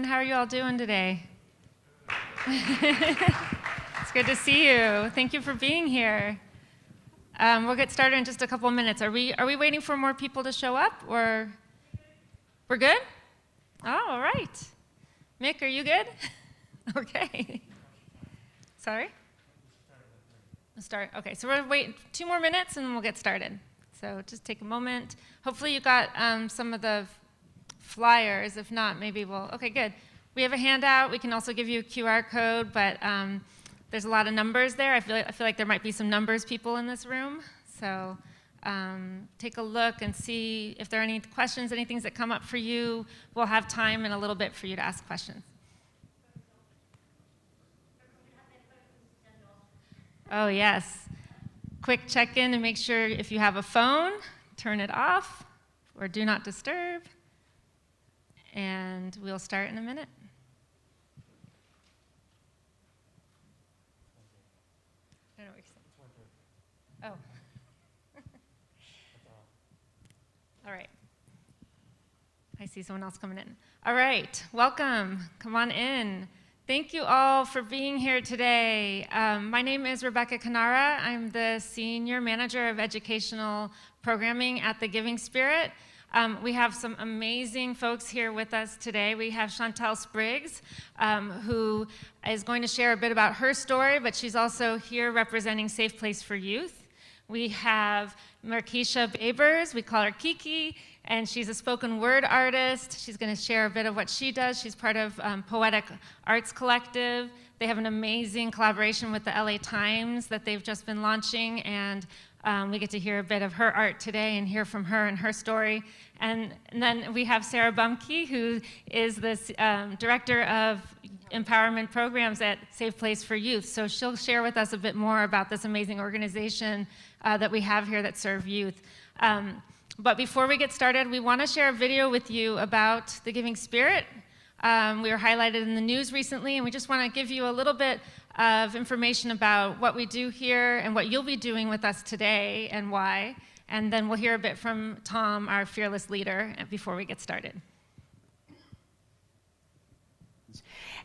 How are you all doing today? It's good to see you. Thank you for being here. We'll get started in just a couple of minutes. Are we waiting for more people to show up, or we're good? Oh, all right. Mick, are you good? Okay. Sorry? We'll start. Okay, so we're waiting 2 more minutes and we'll get started. So just take a moment. Hopefully you got some of the flyers. If not, maybe we'll, okay, good. We have a handout. We can also give you a QR code, but there's a lot of numbers there. I feel like there might be some numbers people in this room. So take a look and see if there are any questions, any things that come up for you. We'll have time in a little bit for you to ask questions. Oh, yes. Quick check-in and make sure if you have a phone, turn it off or do not disturb. And we'll start in a minute. I don't know what you're saying. Oh. All right. I see someone else coming in. All right, welcome. Come on in. Thank you all for being here today. My name is Rebecca Kanara. I'm the Senior Manager of Educational Programming at the Giving Spirit. We have some amazing folks here with us today. We have Chantel Spriggs, who is going to share a bit about her story, but she's also here representing Safe Place for Youth. We have Markeisha Babers, we call her Kiki, and she's a spoken word artist. She's going to share a bit of what she does. She's part of Poetic Arts Collective. They have an amazing collaboration with the LA Times that they've just been launching, and we get to hear a bit of her art today and hear from her and her story. And then we have Sarah Bemke, who is the Director of Empowerment Programs at Safe Place for Youth. So she'll share with us a bit more about this amazing organization that we have here that serve youth. But before we get started, we want to share a video with you about the Giving Spirit. We were highlighted in the news recently, and we just want to give you a little bit of information about what we do here and what you'll be doing with us today and why. And then we'll hear a bit from Tom, our fearless leader, before we get started.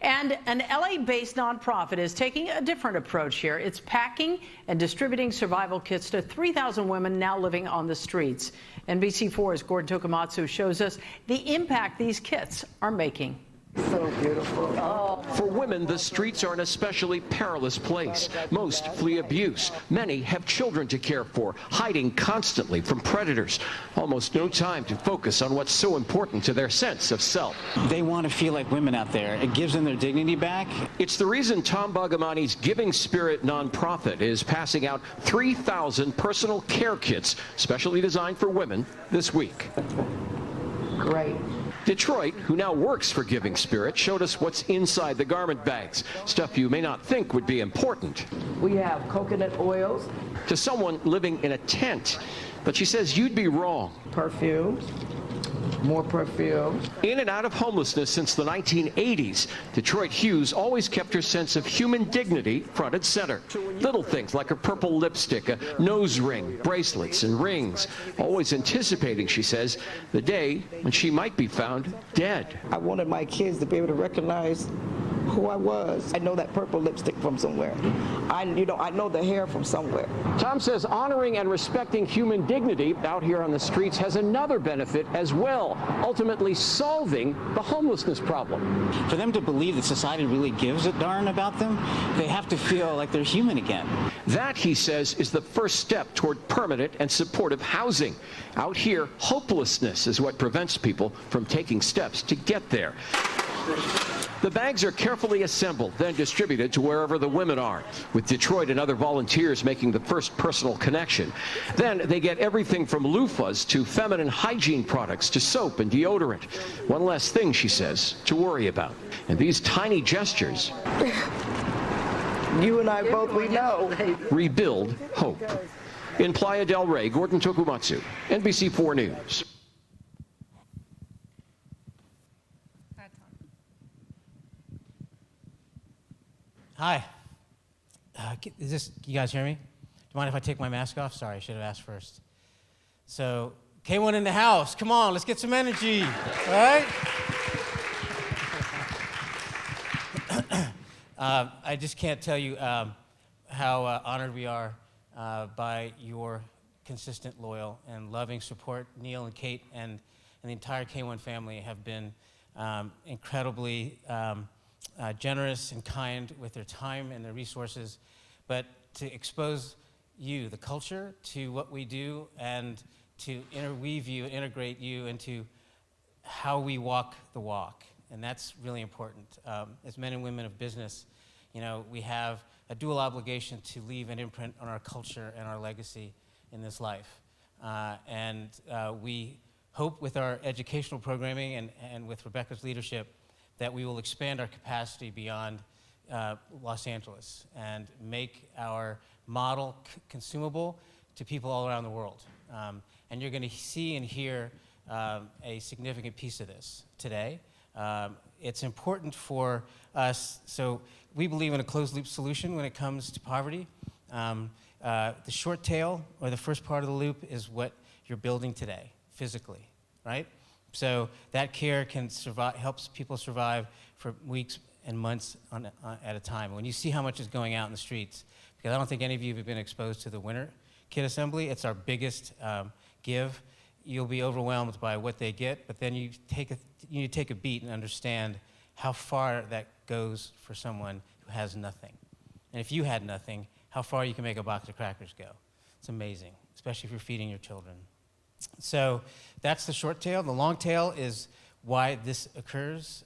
And an LA-based nonprofit is taking a different approach here. It's packing and distributing survival kits to 3,000 women now living on the streets. NBC4's Gordon Tokumatsu shows us the impact these kits are making. So beautiful. Oh. For women, the streets are an especially perilous place. Most flee abuse. Many have children to care for, hiding constantly from predators. Almost no time to focus on what's so important to their sense of self. They want to feel like women out there. It gives them their dignity back. It's the reason Tom Bagamani's Giving Spirit nonprofit is passing out 3,000 personal care kits, specially designed for women, this week. Great. Detroit, who now works for Giving Spirit, showed us what's inside the garment bags, stuff you may not think would be important. We have coconut oils. To someone living in a tent, but she says you'd be wrong. Perfumes. More perfume. In and out of homelessness since the 1980s, Detroit Hughes always kept her sense of human dignity front and center. Little things like a purple lipstick, a nose ring, bracelets, and rings, always anticipating, she says, the day when she might be found dead. I wanted my kids to be able to recognize who I was. I know that purple lipstick from somewhere. I know the hair from somewhere. Tom says honoring and respecting human dignity out here on the streets has another benefit as well, ultimately solving the homelessness problem. For them to believe that society really gives a darn about them, they have to feel like they're human again. That, he says, is the first step toward permanent and supportive housing. Out here, hopelessness is what prevents people from taking steps to get there. The bags are carefully assembled, then distributed to wherever the women are, with Detroit and other volunteers making the first personal connection. Then they get everything from loofahs to feminine hygiene products to soap and deodorant. One less thing, she says, to worry about. And these tiny gestures... You and I both, we know. Rebuild hope. In Playa del Rey, Gordon Tokumatsu, NBC4 News. Hi. You guys hear me? Do you mind if I take my mask off? Sorry, I should have asked first. So, K1 in the house. Come on, let's get some energy. All right? I just can't tell you how honored we are by your consistent, loyal, and loving support. Neil and Kate and the entire K1 family have been incredibly generous and kind with their time and their resources. But to expose you, the culture, to what we do, and to interweave you and integrate you into how we walk the walk. And that's really important. As men and women of business, you know, we have a dual obligation to leave an imprint on our culture and our legacy in this life. We hope with our educational programming and with Rebecca's leadership that we will expand our capacity beyond Los Angeles and make our model consumable to people all around the world. And you're going to see and hear a significant piece of this today. It's important for us, so we believe in a closed loop solution when it comes to poverty. The short tail, or the first part of the loop, is what you're building today, physically, right? So that care can survive, helps people survive for weeks and months at a time. When you see how much is going out in the streets, because I don't think any of you have been exposed to the winter kit assembly, it's our biggest give. You'll be overwhelmed by what they get, but then you need to take a beat and understand how far that goes for someone who has nothing. And if you had nothing, how far you can make a box of crackers go. It's amazing, especially if you're feeding your children. So that's the short tail. The long tail is why this occurs,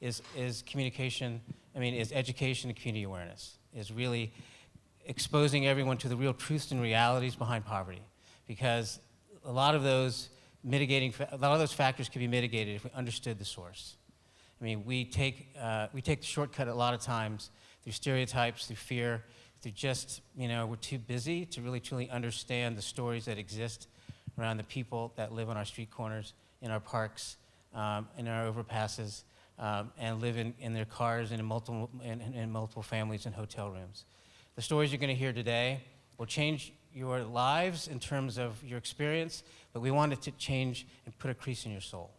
is communication, is education and community awareness, is really exposing everyone to the real truths and realities behind poverty. Because a lot of those factors can be mitigated if we understood the source. We take the shortcut a lot of times through stereotypes, through fear, through just, we're too busy to really truly understand the stories that exist around the people that live on our street corners, in our parks, in our overpasses, and live in their cars and in multiple families and hotel rooms. The stories you're going to hear today will change your lives in terms of your experience, but we want it to change and put a crease in your soul,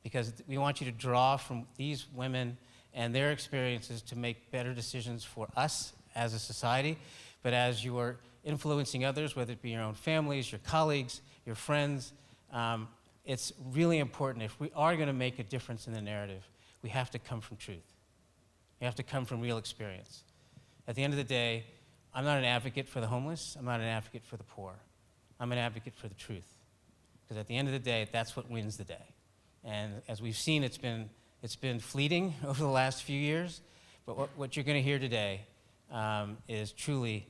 because we want you to draw from these women and their experiences to make better decisions for us as a society, but as you are influencing others, whether it be your own families, your colleagues, your friends, it's really important. If we are going to make a difference in the narrative, we have to come from truth. We have to come from real experience. At the end of the day, I'm not an advocate for the homeless. I'm not an advocate for the poor. I'm an advocate for the truth. Because at the end of the day, that's what wins the day. And as we've seen, it's been fleeting over the last few years. But what you're going to hear today is truly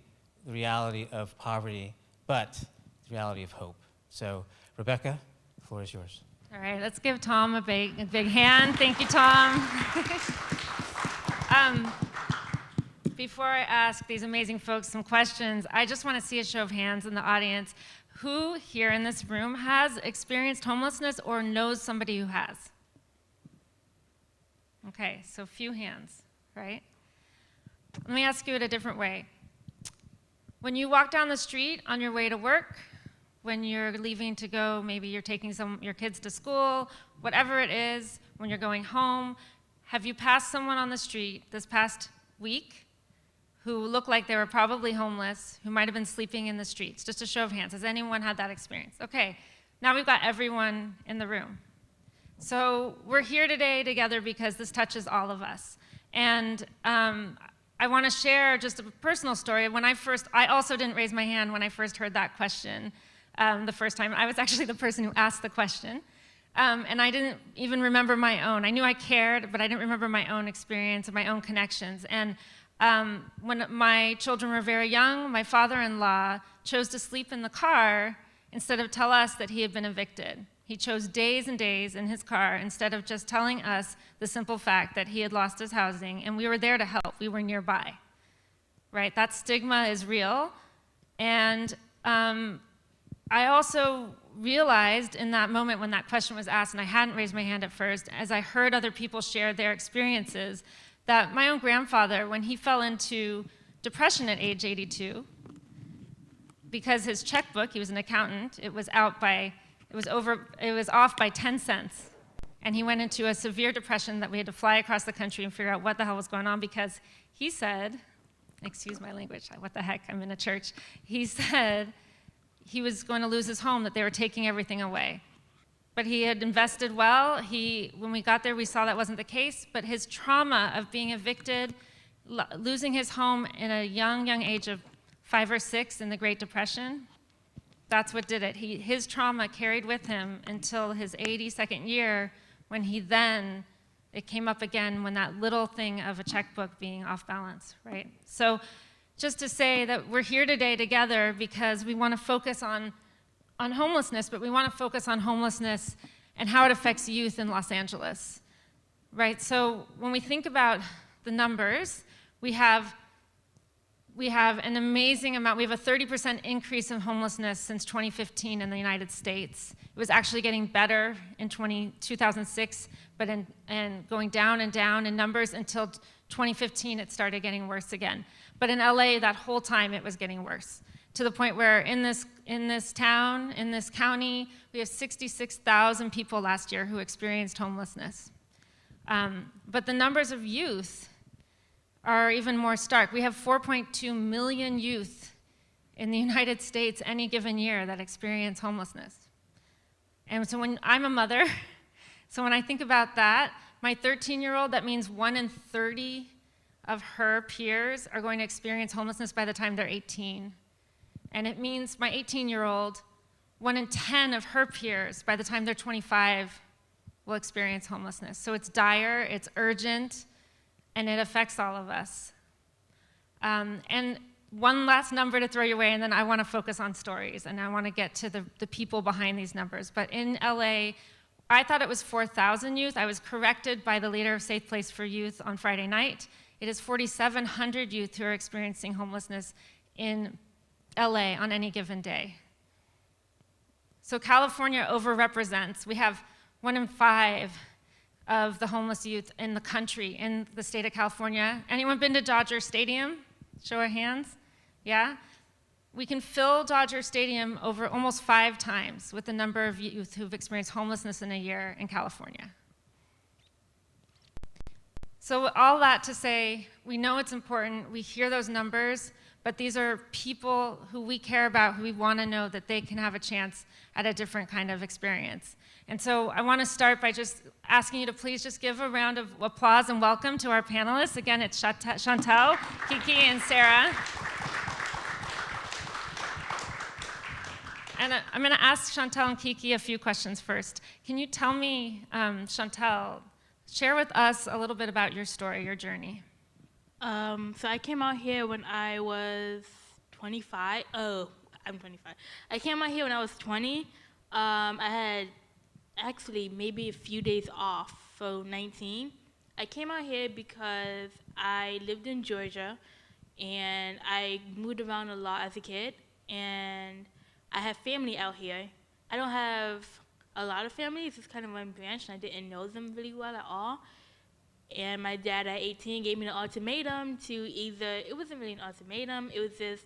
the reality of poverty, but the reality of hope. So, Rebecca, the floor is yours. All right, let's give Tom a big hand. Thank you, Tom. Before I ask these amazing folks some questions, I just want to see a show of hands in the audience. Who here in this room has experienced homelessness or knows somebody who has? Okay, so few hands, right? Let me ask you it a different way. When you walk down the street on your way to work, when you're leaving to go, maybe you're taking your kids to school, whatever it is, when you're going home, have you passed someone on the street this past week who looked like they were probably homeless, who might have been sleeping in the streets? Just a show of hands. Has anyone had that experience? Okay, now we've got everyone in the room. So we're here today together because this touches all of us. And I want to share just a personal story. I also didn't raise my hand when I first heard that question the first time. I was actually the person who asked the question. And I didn't even remember my own. I knew I cared, but I didn't remember my own experience and my own connections. And when my children were very young, my father-in-law chose to sleep in the car instead of tell us that he had been evicted. He chose days and days in his car instead of just telling us the simple fact that he had lost his housing, and we were there to help. We were nearby, right? That stigma is real. And I also realized in that moment when that question was asked, and I hadn't raised my hand at first, as I heard other people share their experiences, that my own grandfather, when he fell into depression at age 82, because his checkbook, he was an accountant, it was off by 10 cents. And he went into a severe depression that we had to fly across the country and figure out what the hell was going on, because he said, excuse my language, what the heck, I'm in a church. He said he was going to lose his home, that they were taking everything away. But he had invested well. When we got there, we saw that wasn't the case, but his trauma of being evicted, losing his home in a young age of 5 or 6 in the Great Depression, that's what did it. His trauma carried with him until his 82nd year, when it came up again when that little thing of a checkbook being off balance, right? So just to say that we're here today together because we want to focus on homelessness, but we want to focus on homelessness and how it affects youth in Los Angeles, right? So when we think about the numbers, we have an amazing amount. We have a 30% increase in homelessness since 2015 in the United States. It was actually getting better in 2006, but and going down and down in numbers until 2015, it started getting worse again. But in LA, that whole time, it was getting worse, to the point where in this town, in this county, we have 66,000 people last year who experienced homelessness. But the numbers of youth are even more stark. We have 4.2 million youth in the United States any given year that experience homelessness. And so when I'm a mother, so when I think about that, my 13-year-old, that means 1 in 30 of her peers are going to experience homelessness by the time they're 18. And it means my 18-year-old, 1 in 10 of her peers by the time they're 25 will experience homelessness. So it's dire, it's urgent, and it affects all of us. And one last number to throw your way, and then I want to focus on stories, and I want to get to the people behind these numbers. But in LA, I thought it was 4,000 youth. I was corrected by the leader of Safe Place for Youth on Friday night. It is 4,700 youth who are experiencing homelessness in LA on any given day. So California overrepresents. We have 1 in 5 of the homeless youth in the country, in the state of California. Anyone been to Dodger Stadium? Show of hands. Yeah? We can fill Dodger Stadium over almost 5 times with the number of youth who've experienced homelessness in a year in California. So all that to say, we know it's important, we hear those numbers, but these are people who we care about, who we want to know that they can have a chance at a different kind of experience. And so I want to start by just asking you to please just give a round of applause and welcome to our panelists. Again, it's Chantel, Kiki, and Sarah. And I'm going to ask Chantel and Kiki a few questions first. Can you tell me, Chantel, share with us a little bit about your story, your journey? So I came out here when I was 25. Oh, I'm 25. I came out here when I was 20. I had actually maybe a few days off, so 19. I came out here because I lived in Georgia, and I moved around a lot as a kid, and I have family out here. I don't have a lot of family. It's just kind of my branch, and I didn't know them really well at all. And my dad at 18 gave me an ultimatum to either, it wasn't really an ultimatum, it was just,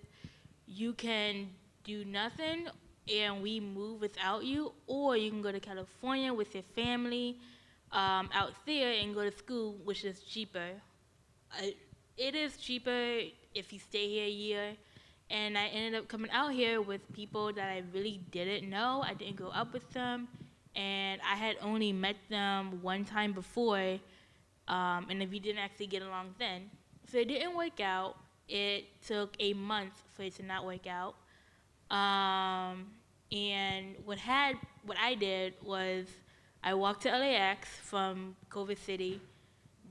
you can do nothing and we move without you, or you can go to California with your family out there and go to school, which is cheaper. It is cheaper if you stay here a year. And I ended up coming out here with people that I really didn't know. I didn't grow up with them, and I had only met them one time before, and we didn't actually get along then. So it didn't work out. It took a month for it to not work out. And what I did was I walked to LAX from Culver City.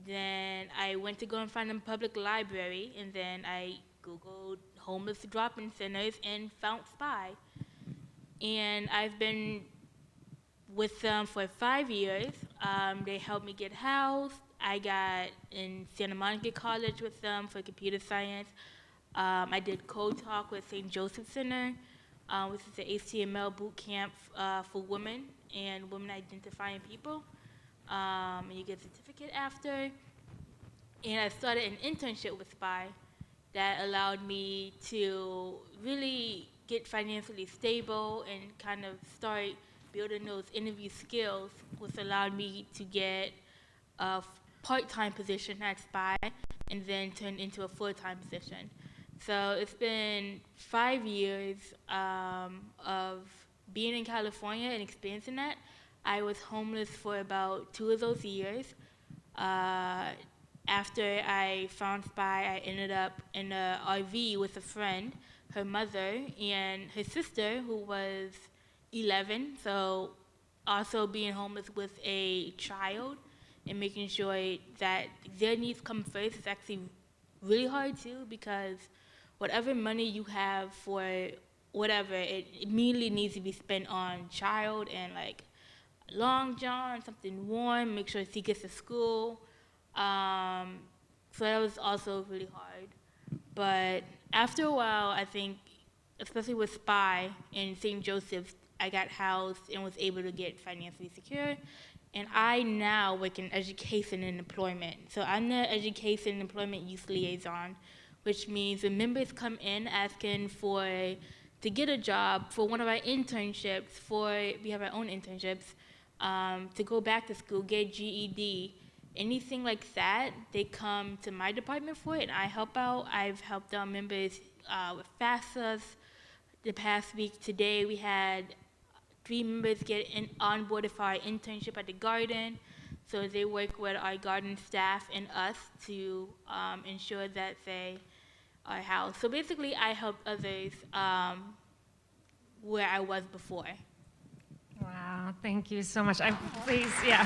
Then I went to go and find a public library, and then I Googled homeless drop-in centers and found SPY. And I've been with them for 5 years. They helped me get housed. I got in Santa Monica College with them for computer science. I did code talk with St. Joseph Center, which is the HTML boot camp for women and women identifying people. And you get a certificate after. And I started an internship with SPY that allowed me to really get financially stable and kind of start building those interview skills, which allowed me to get a part-time position at SPY and then turned into a full-time position. So it's been 5 years of being in California and experiencing that. I was homeless for about 2 of those years. After I found SPY, I ended up in a RV with a friend, her mother, and her sister, who was 11. So also being homeless with a child and making sure that their needs come first is actually really hard too, because whatever money you have for whatever, it immediately needs to be spent on child and like Long John, something warm, make sure he gets to school. So that was also really hard. But after a while, I think, especially with SPY in St. Joseph's, I got housed and was able to get financially secure. And I now work in education and employment. So I'm the education and employment youth liaison, which means when members come in asking to get a job for one of our internships, we have our own internships, to go back to school, get GED, anything like that, they come to my department for it, and I help out. I've helped out members with FAFSAs. The past week, today, we had 3 members get onboarded for our internship at the garden. So they work with our garden staff and us to ensure that they are housed. So basically, I help others where I was before. Wow, thank you so much. Please, yeah.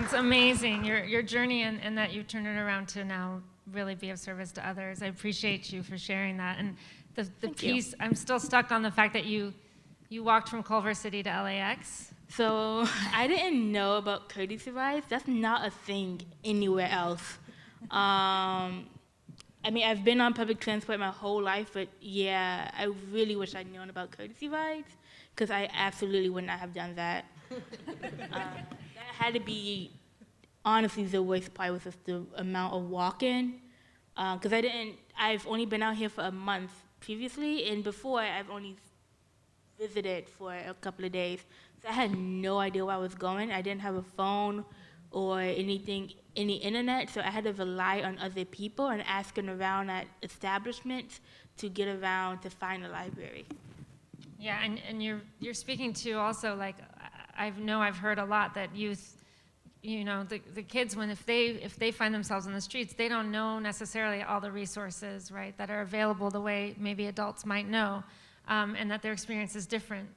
It's amazing, your journey and that you've turned it around to now really be of service to others. I appreciate you for sharing that. And the piece, I'm still stuck on the fact that you walked from Culver City to LAX. So I didn't know about courtesy rides. That's not a thing anywhere else. I mean, I've been on public transport my whole life, but yeah, I really wish I'd known about courtesy rides, because I absolutely would not have done that. That had to be, honestly, the worst part was just the amount of walking, because I've only been out here for a month previously, and before I've only visited for a couple of days. So I had no idea where I was going. I didn't have a phone or anything, any internet, so I had to rely on other people and asking around at establishments to get around to find a library. Yeah, and you're speaking to also, like, I've heard a lot that youth, the kids, if they find themselves in the streets, they don't know necessarily all the resources, right, that are available the way maybe adults might know, and that their experience is different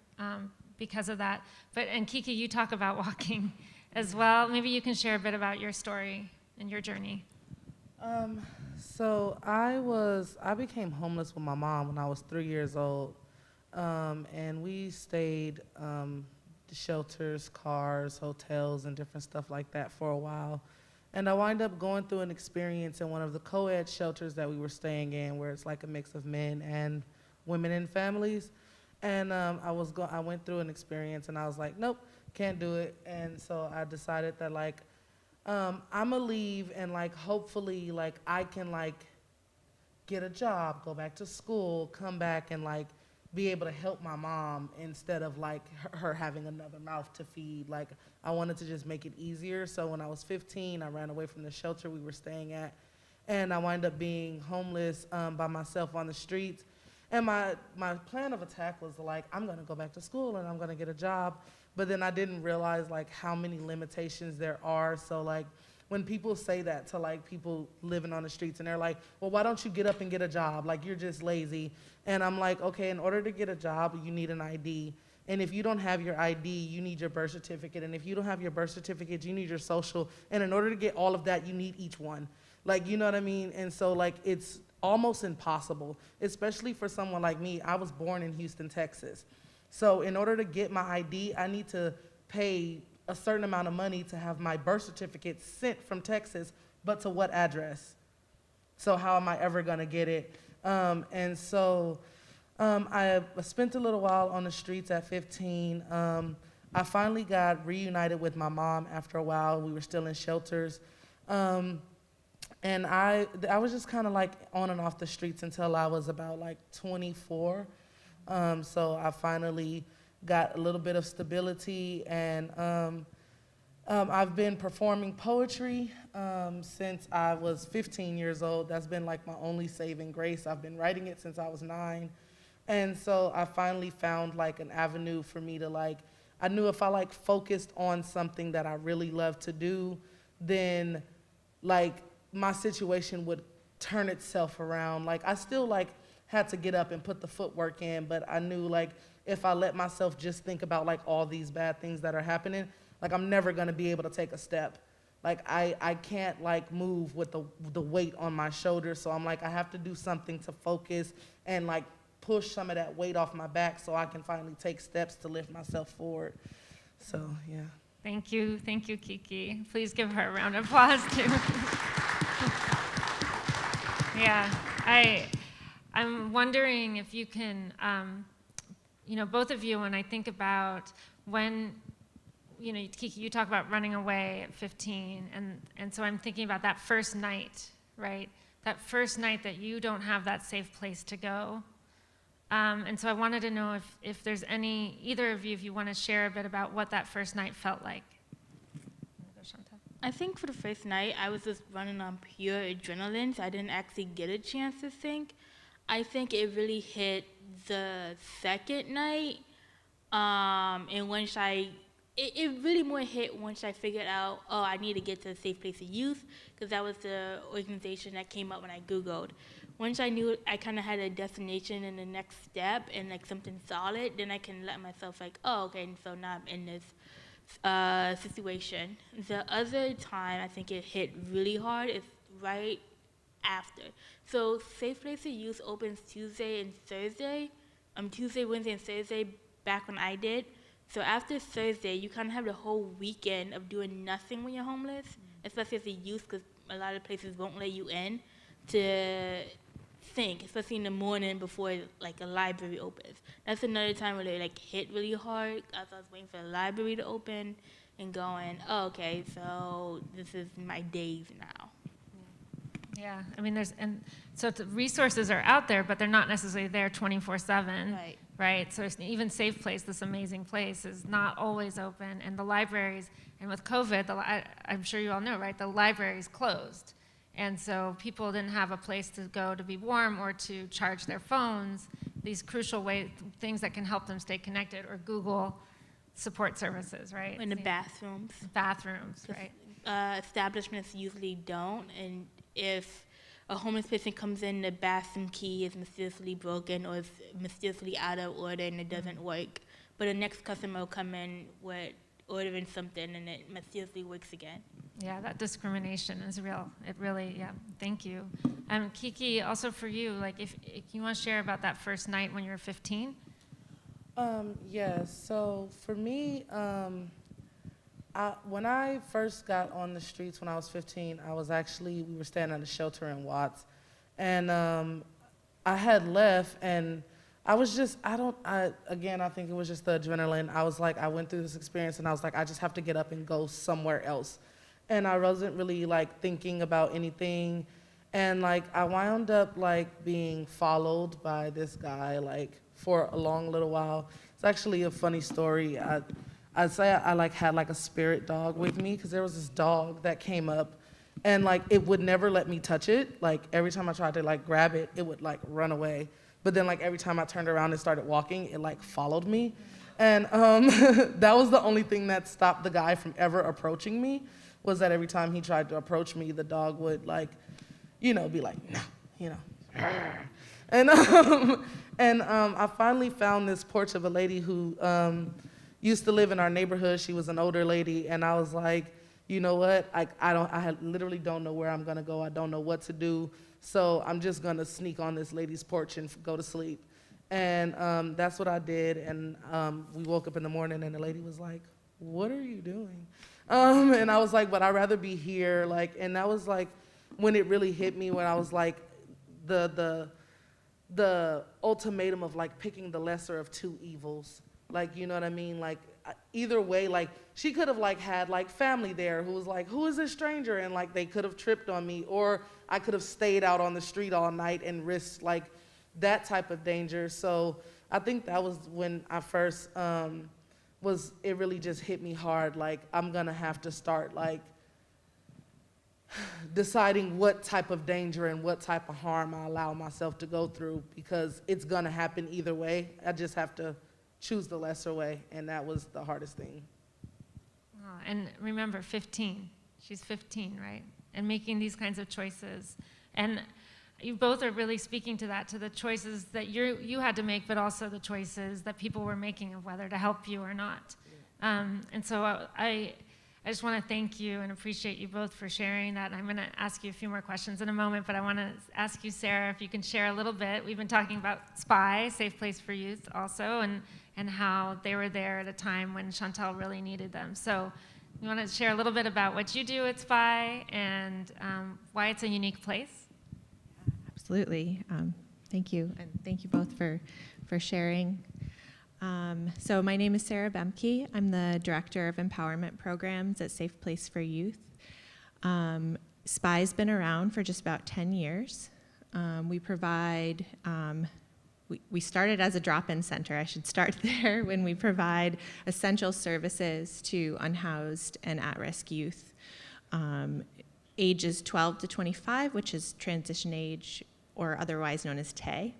because of that. And Kiki, you talk about walking as well. Maybe you can share a bit about your story and your journey. So I became homeless with my mom when I was 3 years old, and we stayed shelters, cars, hotels, and different stuff like that for a while. And I wind up going through an experience in one of the co-ed shelters that we were staying in, where it's like a mix of men and women and families. And I went through an experience, and I was like, nope, can't do it. And so I decided that, like, I'm gonna leave, and like hopefully like I can like get a job, go back to school, come back, and like be able to help my mom instead of like her having another mouth to feed. Like, I wanted to just make it easier. So when I was 15, I ran away from the shelter we were staying at, and I wound up being homeless by myself on the streets. And my plan of attack was like, I'm gonna go back to school and I'm gonna get a job. But then I didn't realize like how many limitations there are. So like when people say that to like people living on the streets, and they're like, well, why don't you get up and get a job? Like, you're just lazy. And I'm like, okay, in order to get a job, you need an ID. And if you don't have your ID, you need your birth certificate. And if you don't have your birth certificate, you need your social. And in order to get all of that, you need each one. Like, you know what I mean? And so like it's almost impossible, especially for someone like me. I was born in Houston, Texas. So in order to get my ID, I need to pay a certain amount of money to have my birth certificate sent from Texas, but to what address? So how am I ever gonna get it? And so I spent a little while on the streets at 15. I finally got reunited with my mom after a while. We were still in shelters. And I was just kind of like on and off the streets until I was about like 24. So I finally got a little bit of stability, and I've been performing poetry since I was 15 years old. That's been like my only saving grace. I've been writing it since I was 9. And so I finally found like an avenue for me to like, I knew if I like focused on something that I really love to do, then like my situation would turn itself around. Like I still like had to get up and put the footwork in, but I knew like if I let myself just think about like all these bad things that are happening, like I'm never gonna be able to take a step. Like I can't like move with the weight on my shoulders. So I'm like, I have to do something to focus and like push some of that weight off my back so I can finally take steps to lift myself forward. So yeah. Thank you, Kiki. Please give her a round of applause too. Yeah, I'm wondering if you can, both of you, when I think about when, Kiki, you talk about running away at 15, and so I'm thinking about that first night, right? That first night that you don't have that safe place to go. And so I wanted to know if there's either of you, if you want to share a bit about what that first night felt like. I think for the first night, I was just running on pure adrenaline, so I didn't actually get a chance to think. I think it really hit the second night, and once it really more hit once I figured out, I need to get to a safe place of youth, because that was the organization that came up when I Googled. Once I knew I kind of had a destination and the next step and like something solid, then I can let myself like, okay, and so now I'm in this situation. The other time I think it hit really hard is right after. So Safe Place of Youth opens Tuesday and Thursday. Tuesday, Wednesday, and Thursday back when I did. So after Thursday, you kind of have the whole weekend of doing nothing when you're homeless, especially as a youth, because a lot of places won't let you in to think, especially in the morning before like a library opens. That's another time where it like hit really hard as I was waiting for the library to open and going, okay, so this is my days now. Yeah, I mean, so the resources are out there, but they're not necessarily there 24/7. Right. So even Safe Place, this amazing place, is not always open, and the libraries, and with COVID, I'm sure you all know, right? The libraries closed, and so people didn't have a place to go to be warm or to charge their phones. These crucial things that can help them stay connected, or Google support services, right? In the bathrooms. Bathrooms, right? Establishments usually don't, and if a homeless person comes in, the bathroom key is mysteriously broken or is mysteriously out of order and it doesn't work. But the next customer will come in with ordering something and it mysteriously works again. Yeah, that discrimination is real. It really, yeah, thank you. Kiki, also for you, like if you want to share about that first night when you were 15? Yes, so for me, when I first got on the streets when I was 15, we were staying at a shelter in Watts, and I had left, and I was just, I think it was just the adrenaline. I was like, I went through this experience, and I was like, I just have to get up and go somewhere else, and I wasn't really like thinking about anything, and like I wound up like being followed by this guy like for a long little while. It's actually a funny story. I'd say I like had like a spirit dog with me, because there was this dog that came up and like it would never let me touch it. Like every time I tried to like grab it, it would like run away. But then like every time I turned around and started walking, it like followed me. And that was the only thing that stopped the guy from ever approaching me, was that every time he tried to approach me, the dog would like, be like, no, And I finally found this porch of a lady who used to live in our neighborhood. She was an older lady, and I was like, you know what? I literally don't know where I'm gonna go. I don't know what to do. So I'm just gonna sneak on this lady's porch and go to sleep. And that's what I did. And we woke up in the morning, and the lady was like, "What are you doing?" And I was like, "But I'd rather be here." Like, and that was like when it really hit me. When I was like, the ultimatum of like picking the lesser of two evils. Like, you know what I mean? Like, either way, like, she could have, like, had, like, family there who was like, who is this stranger? And, like, they could have tripped on me. Or I could have stayed out on the street all night and risked, like, that type of danger. So I think that was when I first it really just hit me hard. Like, I'm gonna have to start like deciding what type of danger and what type of harm I allow myself to go through, because it's gonna happen either way. I just have to choose the lesser way, and that was the hardest thing. Oh, and remember, 15. She's 15, right? And making these kinds of choices. And you both are really speaking to that, to the choices that you had to make, but also the choices that people were making of whether to help you or not. And so I just want to thank you and appreciate you both for sharing that. I'm going to ask you a few more questions in a moment, but I want to ask you, Sarah, if you can share a little bit. We've been talking about SPY, Safe Place for Youth, also, and how they were there at a time when Chantal really needed them. So you want to share a little bit about what you do at SPY and why it's a unique place? Absolutely. Thank you, and thank you both for sharing. So my name is Sarah Bemke. I'm the Director of Empowerment Programs at Safe Place for Youth. SPY's been around for just about 10 years. We provide, we started as a drop-in center, I should start there, when we provide essential services to unhoused and at-risk youth. Ages 12 to 25, which is transition age, or otherwise known as TAY.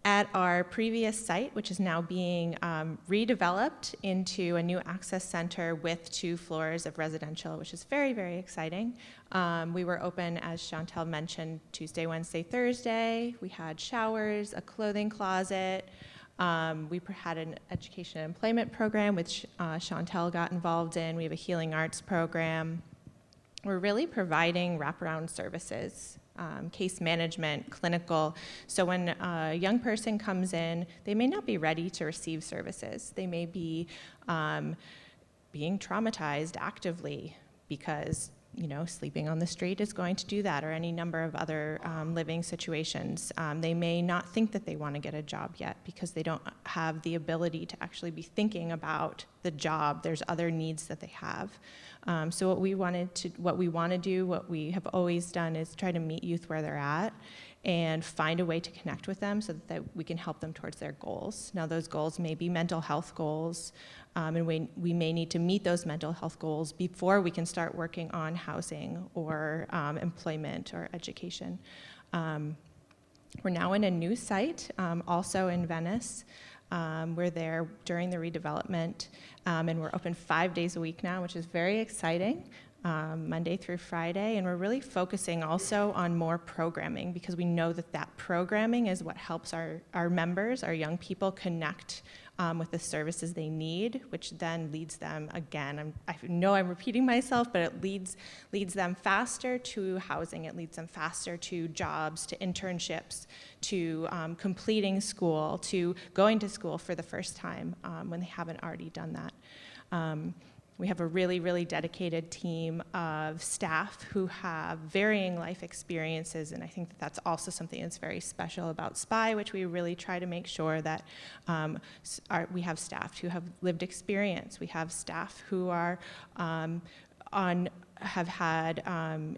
At our previous site, which is now being redeveloped into a new access center with 2 floors of residential, which is very, very exciting. We were open, as Chantal mentioned, Tuesday, Wednesday, Thursday. We had showers, a clothing closet. We had an education and employment program, which Chantal got involved in. We have a healing arts program. We're really providing wraparound services. Case management, clinical. So when a young person comes in, they may not be ready to receive services. They may be being traumatized actively because, sleeping on the street is going to do that, or any number of other living situations. They may not think that they want to get a job yet because they don't have the ability to actually be thinking about the job. There's other needs that they have. So what we want to do, what we have always done, is try to meet youth where they're at and find a way to connect with them so that we can help them towards their goals. Now, those goals may be mental health goals, and we may need to meet those mental health goals before we can start working on housing or employment or education. We're now in a new site, also in Venice. We're there during the redevelopment, and we're open 5 days a week now, which is very exciting, Monday through Friday. And we're really focusing also on more programming, because we know that programming is what helps our members, our young people, connect with the services they need, which then leads them, again, I know I'm repeating myself, but it leads them faster to housing. It leads them faster to jobs, to internships, to completing school, to going to school for the first time when they haven't already done that. We have a really, really dedicated team of staff who have varying life experiences, and I think that that's also something that's very special about SPY, which we really try to make sure that we have staff who have lived experience. We have staff who are have had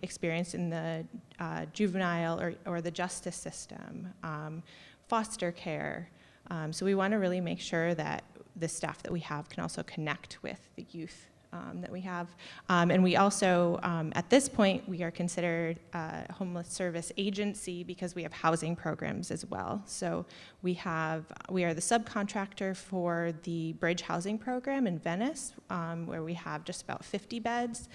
experience in the juvenile or the justice system, foster care. So we want to really make sure that the staff that we have can also connect with the youth that we have. And we also, at this point, we are considered a homeless service agency because we have housing programs as well. So we are the subcontractor for the Bridge Housing Program in Venice, where we have just about 50 beds.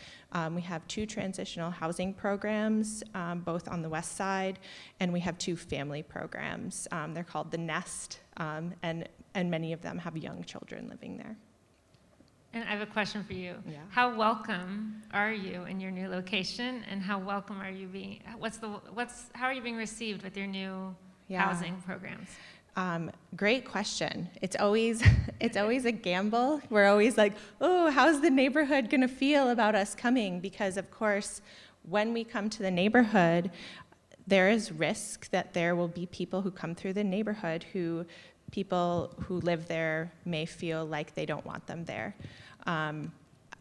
We have 2 transitional housing programs, both on the west side, and we have 2 family programs. They're called the Nest, and many of them have young children living there. And I have a question for you. Yeah. How welcome are you in your new location, and how welcome are you being? How are you being received with your new housing programs? Great question. It's always a gamble. We're always like, oh, how's the neighborhood going to feel about us coming? Because of course, when we come to the neighborhood, there is risk that there will be people who come through the neighborhood people who live there may feel like they don't want them there. I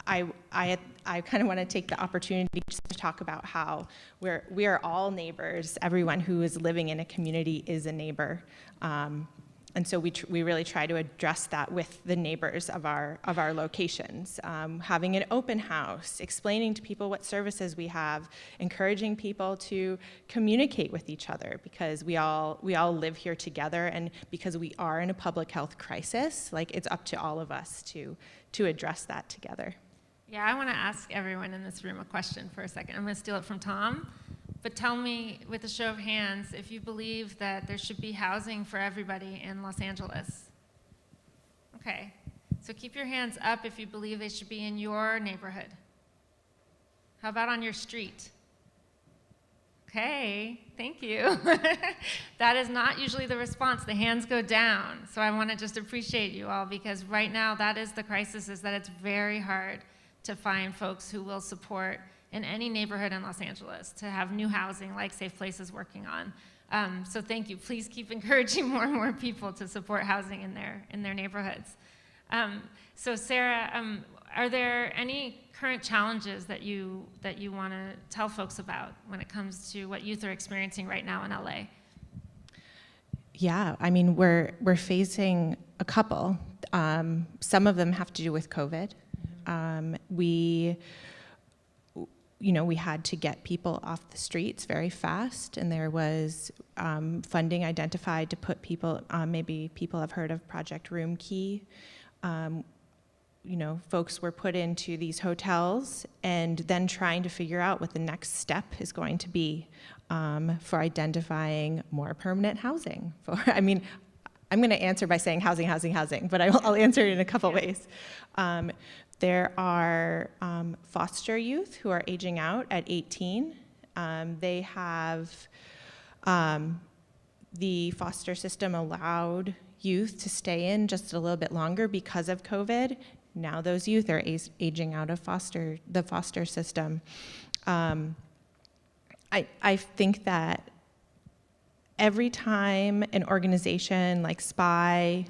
kind of want to take the opportunity just to talk about how we are all neighbors. Everyone who is living in a community is a neighbor. And so we really try to address that with the neighbors of our locations. Having an open house, explaining to people what services we have, encouraging people to communicate with each other, because we all live here together, and because we are in a public health crisis, like, it's up to all of us to address that together. Yeah, I want to ask everyone in this room a question for a second. I'm going to steal it from Tom. But tell me, with a show of hands, if you believe that there should be housing for everybody in Los Angeles. Okay, so keep your hands up if you believe they should be in your neighborhood. How about on your street? Okay, thank you. That is not usually the response. The hands go down. So I want to just appreciate you all, because right now that is the crisis, is that it's very hard to find folks who will support in any neighborhood in Los Angeles to have new housing like Safe Place is working on. So thank you. Please keep encouraging more and more people to support housing in their neighborhoods. So Sarah, are there any current challenges that you want to tell folks about when it comes to what youth are experiencing right now in LA? Yeah, I mean, we're facing a couple. Some of them have to do with COVID. We had to get people off the streets very fast, and there was funding identified to put people, maybe people have heard of Project Room Key. Folks were put into these hotels and then trying to figure out what the next step is going to be for identifying more permanent housing. I'm going to answer by saying housing, but I'll answer it in a couple ways. There are foster youth who are aging out at 18. They have, the foster system allowed youth to stay in just a little bit longer because of COVID. Now those youth are aging out of the foster system. I think that every time an organization like SPY,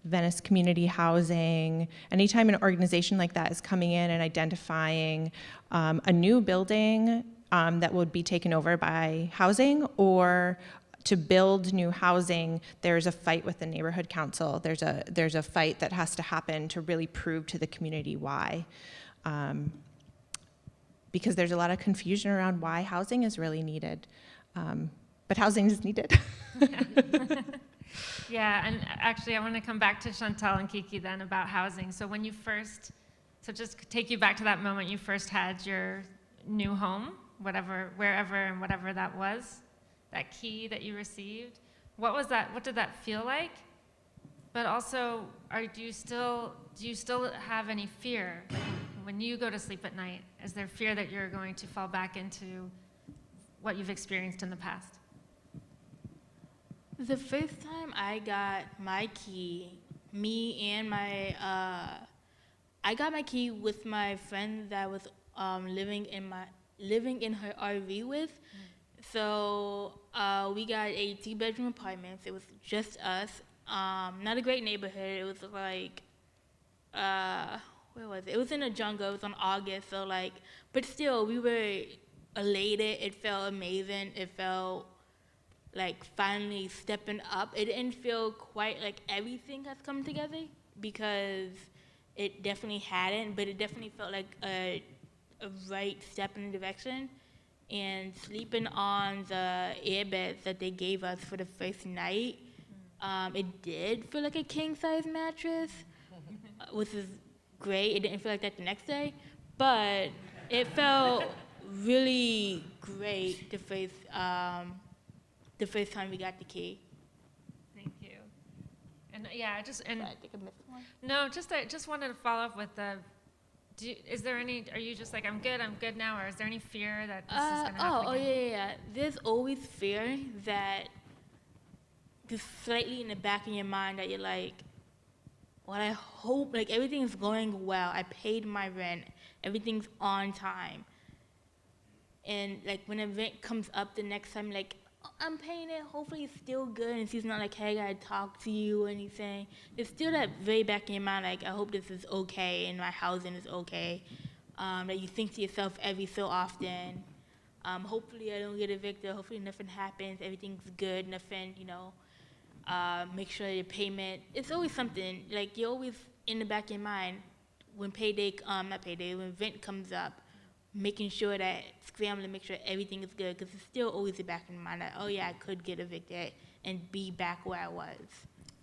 Venice Community Housing, anytime an organization like that is coming in and identifying a new building that would be taken over by housing, or to build new housing, there's a fight with the neighborhood council. There's a fight that has to happen to really prove to the community why. Because there's a lot of confusion around why housing is really needed. But housing is needed. Yeah, and actually I want to come back to Chantal and Kiki then about housing. So just take you back to that moment you first had your new home, wherever and whatever that was, that key that you received. What was that? What did that feel like? But also, do you still have any fear? Like, when you go to sleep at night, is there fear that you're going to fall back into what you've experienced in the past? The first time I got my key, I got my key with my friend that was living in her RV with. So we got a 2-bedroom apartment. It was just us. Not a great neighborhood. It was like, where was it? It was in a jungle. It was on August. So but still, we were elated. It felt amazing. It felt like finally stepping up. It didn't feel quite like everything has come together, because it definitely hadn't, but it definitely felt like a right step in the direction. And sleeping on the airbeds that they gave us for the first night, it did feel like a king-size mattress, which is great. It didn't feel like that the next day, but it felt really great the first time we got the key. Thank you. And yeah, I think I missed one. No, I just wanted to follow up with are you just like, I'm good now, or is there any fear that this is going to happen again? Yeah. There's always fear that just slightly in the back of your mind that you're like, well, I hope, everything's going well. I paid my rent. Everything's on time. And, when an event comes up the next time, I'm paying it. Hopefully it's still good. And she's not like, hey, I gotta talk to you or anything. It's still that very back in your mind, I hope this is okay and my housing is okay. that you think to yourself every so often. Hopefully I don't get evicted. Hopefully nothing happens. Everything's good. Nothing, make sure your payment. It's always something. Like, you're always in the back of your mind when when rent comes up, making sure that scrambling to make sure everything is good, because it's still always the back of your mind that, oh yeah, I could get evicted and be back where I was.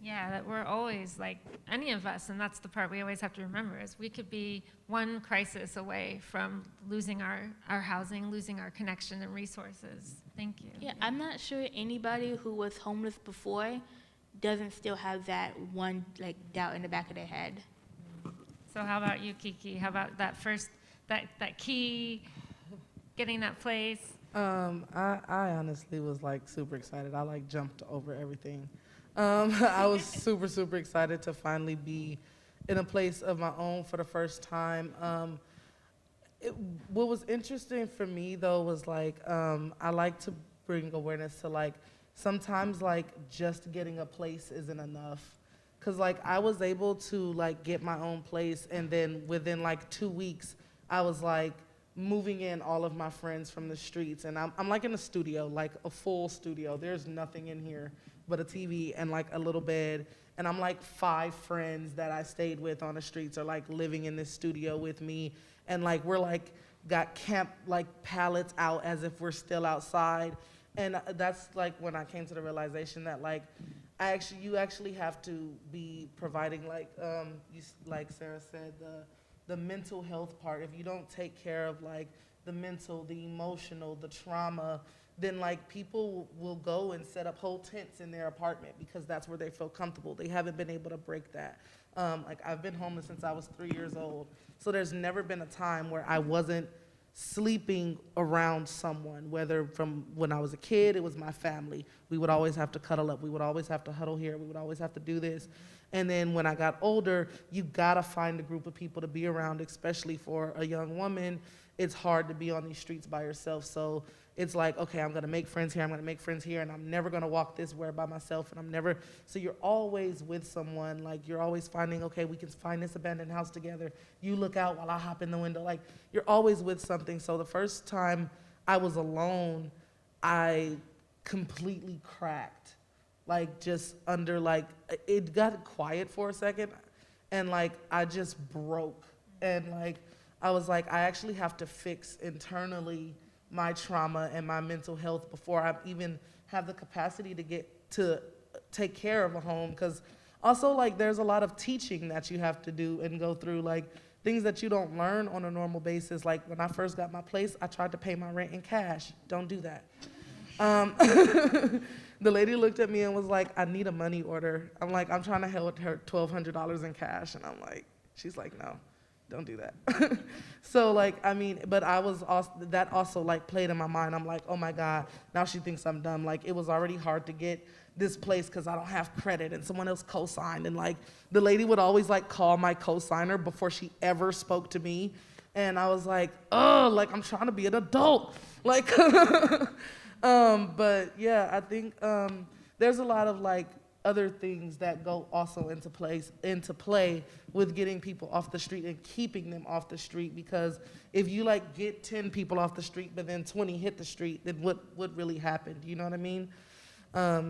Yeah, that we're always, like, any of us, and that's the part we always have to remember, is we could be one crisis away from losing our housing, losing our connection and resources. Thank you. Yeah, I'm not sure anybody who was homeless before doesn't still have that one, like, doubt in the back of their head. So how about you, Kiki? How about that first, that key, getting that place? I honestly was like super excited. I like jumped over everything. I was super, super excited to finally be in a place of my own for the first time. What was interesting for me though was like, I like to bring awareness to like, sometimes like just getting a place isn't enough. Cause like I was able to like get my own place, and then within like 2 weeks, I was like moving in all of my friends from the streets, and I'm like in a studio, like a full studio. There's nothing in here but a TV and like a little bed, and I'm like 5 friends that I stayed with on the streets are like living in this studio with me, and like we're like got camp like pallets out as if we're still outside, and that's like when I came to the realization that like you actually have to be providing like like Sarah said, the mental health part. If you don't take care of like the mental, the emotional, the trauma, then like people will go and set up whole tents in their apartment because that's where they feel comfortable. They haven't been able to break that. Like I've been homeless since I was 3 years old. So there's never been a time where I wasn't sleeping around someone, whether from when I was a kid, it was my family. We would always have to cuddle up. We would always have to huddle here. We would always have to do this. And then when I got older, you gotta find a group of people to be around, especially for a young woman. It's hard to be on these streets by yourself. So it's like, okay, I'm gonna make friends here, I'm gonna make friends here, and I'm never gonna walk this way by myself, and so you're always with someone, like you're always finding, okay, we can find this abandoned house together. You look out while I hop in the window, like you're always with something. So the first time I was alone, I completely cracked, like just under like, it got quiet for a second, and like I just broke, and like I was like, I actually have to fix internally my trauma and my mental health before I even have the capacity to get to take care of a home. Because also like there's a lot of teaching that you have to do and go through, like things that you don't learn on a normal basis. Like when I first got my place, I tried to pay my rent in cash. Don't do that. The lady looked at me and was like, I need a money order. I'm like, I'm trying to help her $1,200 in cash. And I'm like, she's like, no. Don't do that. So like, I mean, but I was also, that also like played in my mind. I'm like, oh my God, now she thinks I'm dumb. Like it was already hard to get this place because I don't have credit, and someone else co-signed. And like the lady would always like call my co-signer before she ever spoke to me. And I was like, oh, like I'm trying to be an adult. Like, but yeah, I think there's a lot of like other things that go also into play with getting people off the street and keeping them off the street. Because if you like get 10 people off the street, but then 20 hit the street, then what really happened? You know what I mean?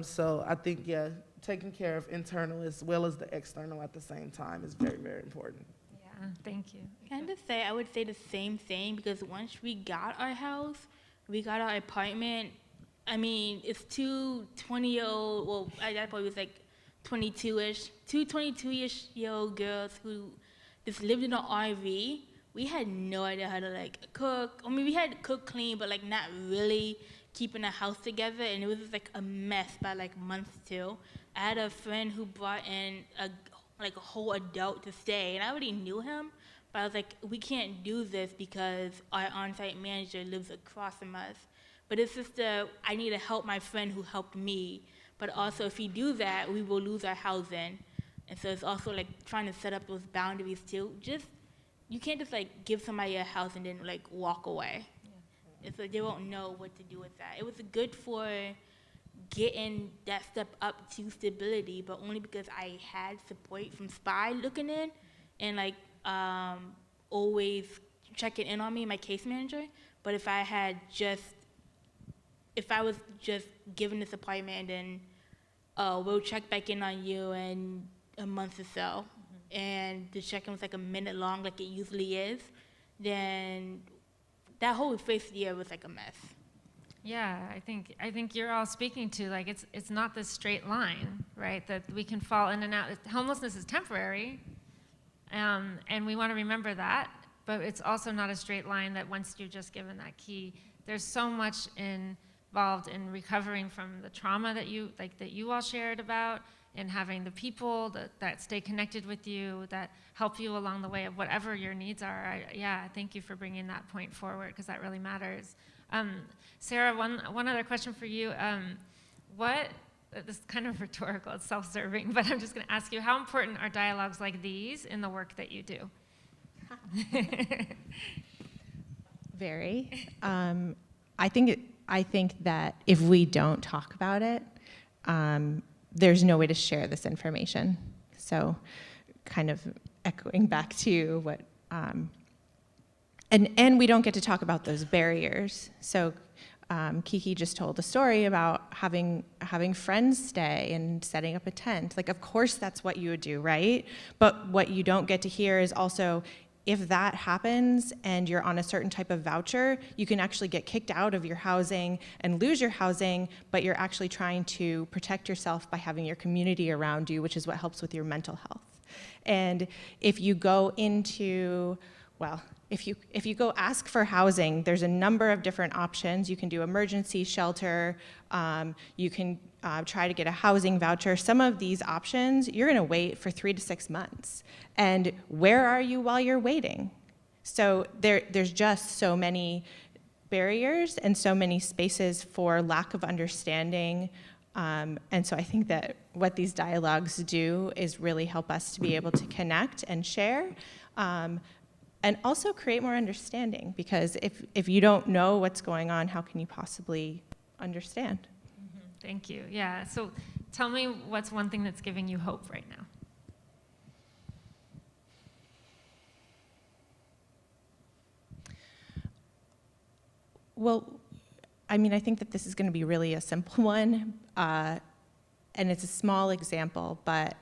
So I think, yeah, taking care of internal as well as the external at the same time is very, very important. Yeah, thank you. I would say the same thing, because once we got our house, we got our apartment. I mean, it's two 20-year-old, well, that probably was like 22-ish, two 22-ish-year-old girls who just lived in an RV. We had no idea how to like cook. I mean, we had to cook clean, but like not really keeping the house together, and it was just like a mess by like month 2. I had a friend who brought in a whole adult to stay, and I already knew him, but I was like, we can't do this because our on-site manager lives across from us. But it's just I need to help my friend who helped me. But also, if we do that, we will lose our housing. And so it's also like trying to set up those boundaries too. You can't just like give somebody a house and then like walk away. Yeah. It's like they won't know what to do with that. It was good for getting that step up to stability, but only because I had support from SPY looking in and like always checking in on me, my case manager. But if I was just given this appointment and then we'll check back in on you in a month or so, and the check-in was like a minute long, like it usually is, then that whole first year was like a mess. Yeah, I think you're all speaking to, like, it's not this straight line, right? That we can fall in and out. Homelessness is temporary, and we want to remember that. But it's also not a straight line that once you're just given that key, there's so much involved in recovering from the trauma that you all shared about, and having the people that stay connected with you, that help you along the way of whatever your needs are. Thank you for bringing that point forward, because that really matters. Sarah, one other question for you. This is kind of rhetorical, it's self-serving, but I'm just going to ask you, how important are dialogues like these in the work that you do? Very. I think that if we don't talk about it, there's no way to share this information. So, kind of echoing back to what, and we don't get to talk about those barriers. So, Kiki just told a story about having friends stay and setting up a tent. Like, of course, that's what you would do, right? But what you don't get to hear is also, if that happens and you're on a certain type of voucher, you can actually get kicked out of your housing and lose your housing, but you're actually trying to protect yourself by having your community around you, which is what helps with your mental health. And if you go into, if you go ask for housing, there's a number of different options. You can do emergency shelter, you can try to get a housing voucher. Some of these options, you're gonna wait for 3 to 6 months. And where are you while you're waiting? So there's just so many barriers and so many spaces for lack of understanding. And so I think that what these dialogues do is really help us to be able to connect and share. And also create more understanding, because if you don't know what's going on, how can you possibly understand? Mm-hmm. Thank you. Yeah, so tell me, what's one thing that's giving you hope right now? Well, I mean, I think that this is going to be really a simple one, and it's a small example, but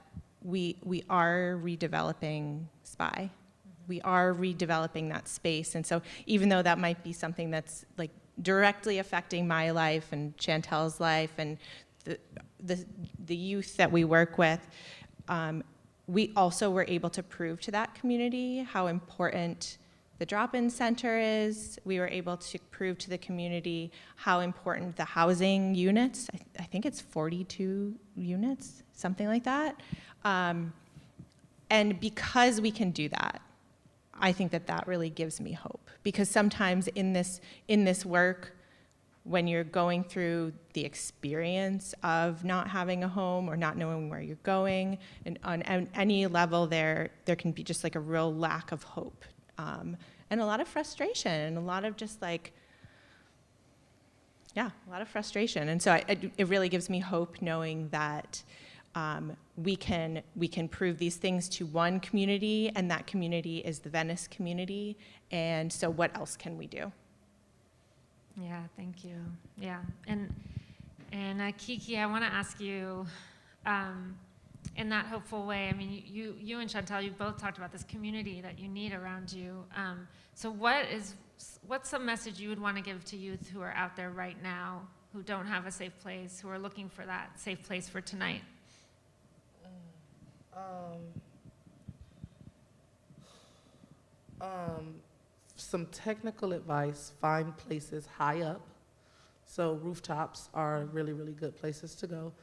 we are redeveloping SPY. We are redeveloping that space. And so even though that might be something that's like directly affecting my life and Chantel's life and the youth that we work with, we also were able to prove to that community how important the drop-in center is. We were able to prove to the community how important the housing units, I think it's 42 units, something like that. And because we can do that, I think that really gives me hope, because sometimes in this work, when you're going through the experience of not having a home or not knowing where you're going, and on any level there can be just like a real lack of hope, and a lot of frustration, and a lot of just like, a lot of frustration. And so it really gives me hope knowing that we can prove these things to one community, and that community is the Venice community. And so what else can we do? Yeah, thank you. Yeah, and Kiki, I want to ask you, in that hopeful way, I mean, you and Chantel, you both talked about this community that you need around you. So what's a message you would want to give to youth who are out there right now, who don't have a safe place, who are looking for that safe place for tonight? Some technical advice: find places high up. So rooftops are really, really good places to go,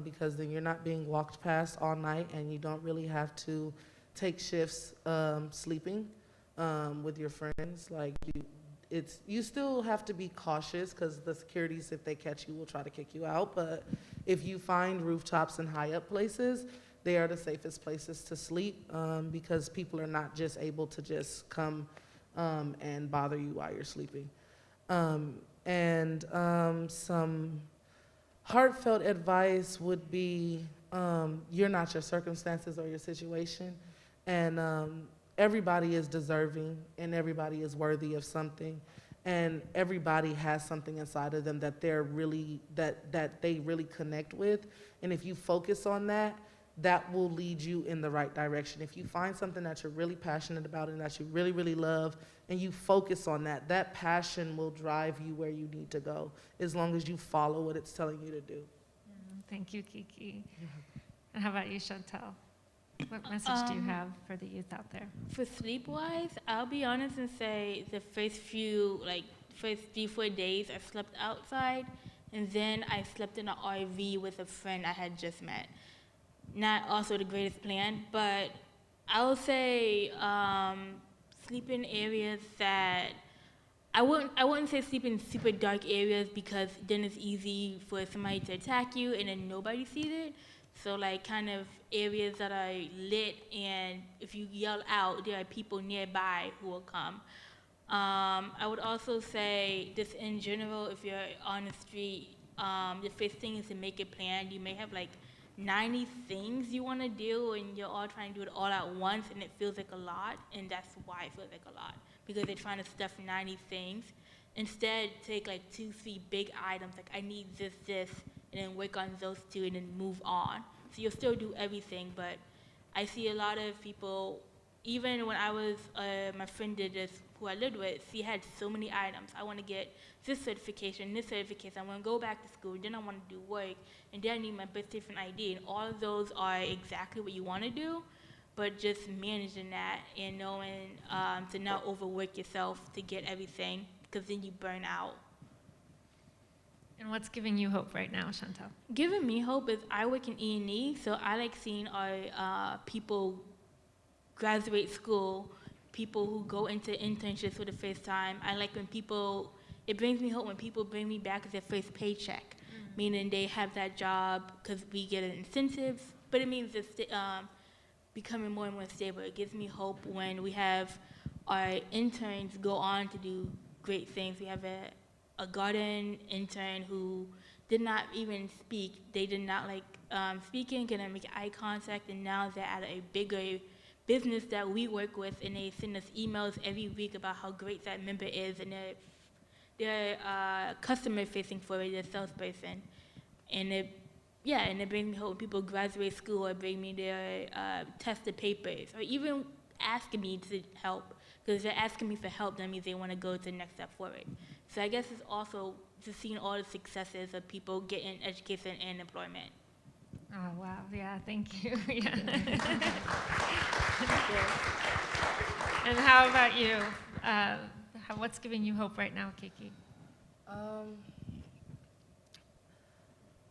because then you're not being walked past all night, and you don't really have to take shifts sleeping with your friends. Like you still have to be cautious, because the securities, if they catch you, will try to kick you out. But if you find rooftops and high up places, they are the safest places to sleep, because people are not just able to just come and bother you while you're sleeping. And some heartfelt advice would be, you're not your circumstances or your situation, and everybody is deserving and everybody is worthy of something. And everybody has something inside of them that they're really, that they really connect with. And if you focus on that, that will lead you in the right direction. If you find something that you're really passionate about and that you really, really love, and you focus on that, that passion will drive you where you need to go, as long as you follow what it's telling you to do. Thank you, Kiki. And how about you, Chantel? What message do you have for the youth out there? For sleep-wise, I'll be honest and say the first 3-4 days I slept outside, and then I slept in an RV with a friend I had just met. Not also the greatest plan, but I would say sleep in areas that I wouldn't say sleep in super dark areas, because then it's easy for somebody to attack you and then nobody sees it. So like kind of areas that are lit, and if you yell out, there are people nearby who will come. I would also say, just in general, if you're on the street, the first thing is to make a plan. You may have like 90 things you want to do, and you're all trying to do it all at once, and it feels like a lot, and that's why it feels like a lot, because they're trying to stuff 90 things. Instead, take like 2-3 big items, like I need this, and then work on those 2 and then move on. So you'll still do everything, but I see a lot of people, even when I was, my friend did this, who I lived with, she had so many items. I want to get this certification, I want to go back to school, then I want to do work, and then I need my birth certificate ID, and all of those are exactly what you want to do, but just managing that and knowing to not overwork yourself to get everything, because then you burn out. And what's giving you hope right now, Chantel? Giving me hope is I work in E&E, so I like seeing our people graduate school, people who go into internships for the first time. I like when people, it brings me hope when people bring me back as their first paycheck, meaning they have that job because we get an incentives, but it means it's becoming more and more stable. It gives me hope when we have our interns go on to do great things. We have a garden intern who did not even speak. They did not like speaking, couldn't make eye contact, and now they're at a bigger business that we work with, and they send us emails every week about how great that member is, and they're customer facing for it, they're salesperson. And it brings me hope when people graduate school or bring me their tested papers, or even asking me to help, because they're asking me for help, that means they want to go to the next step forward. So I guess it's also just seeing all the successes of people getting education and employment. Oh, wow, yeah, thank you. Yeah. And how about you? What's giving you hope right now, Kiki?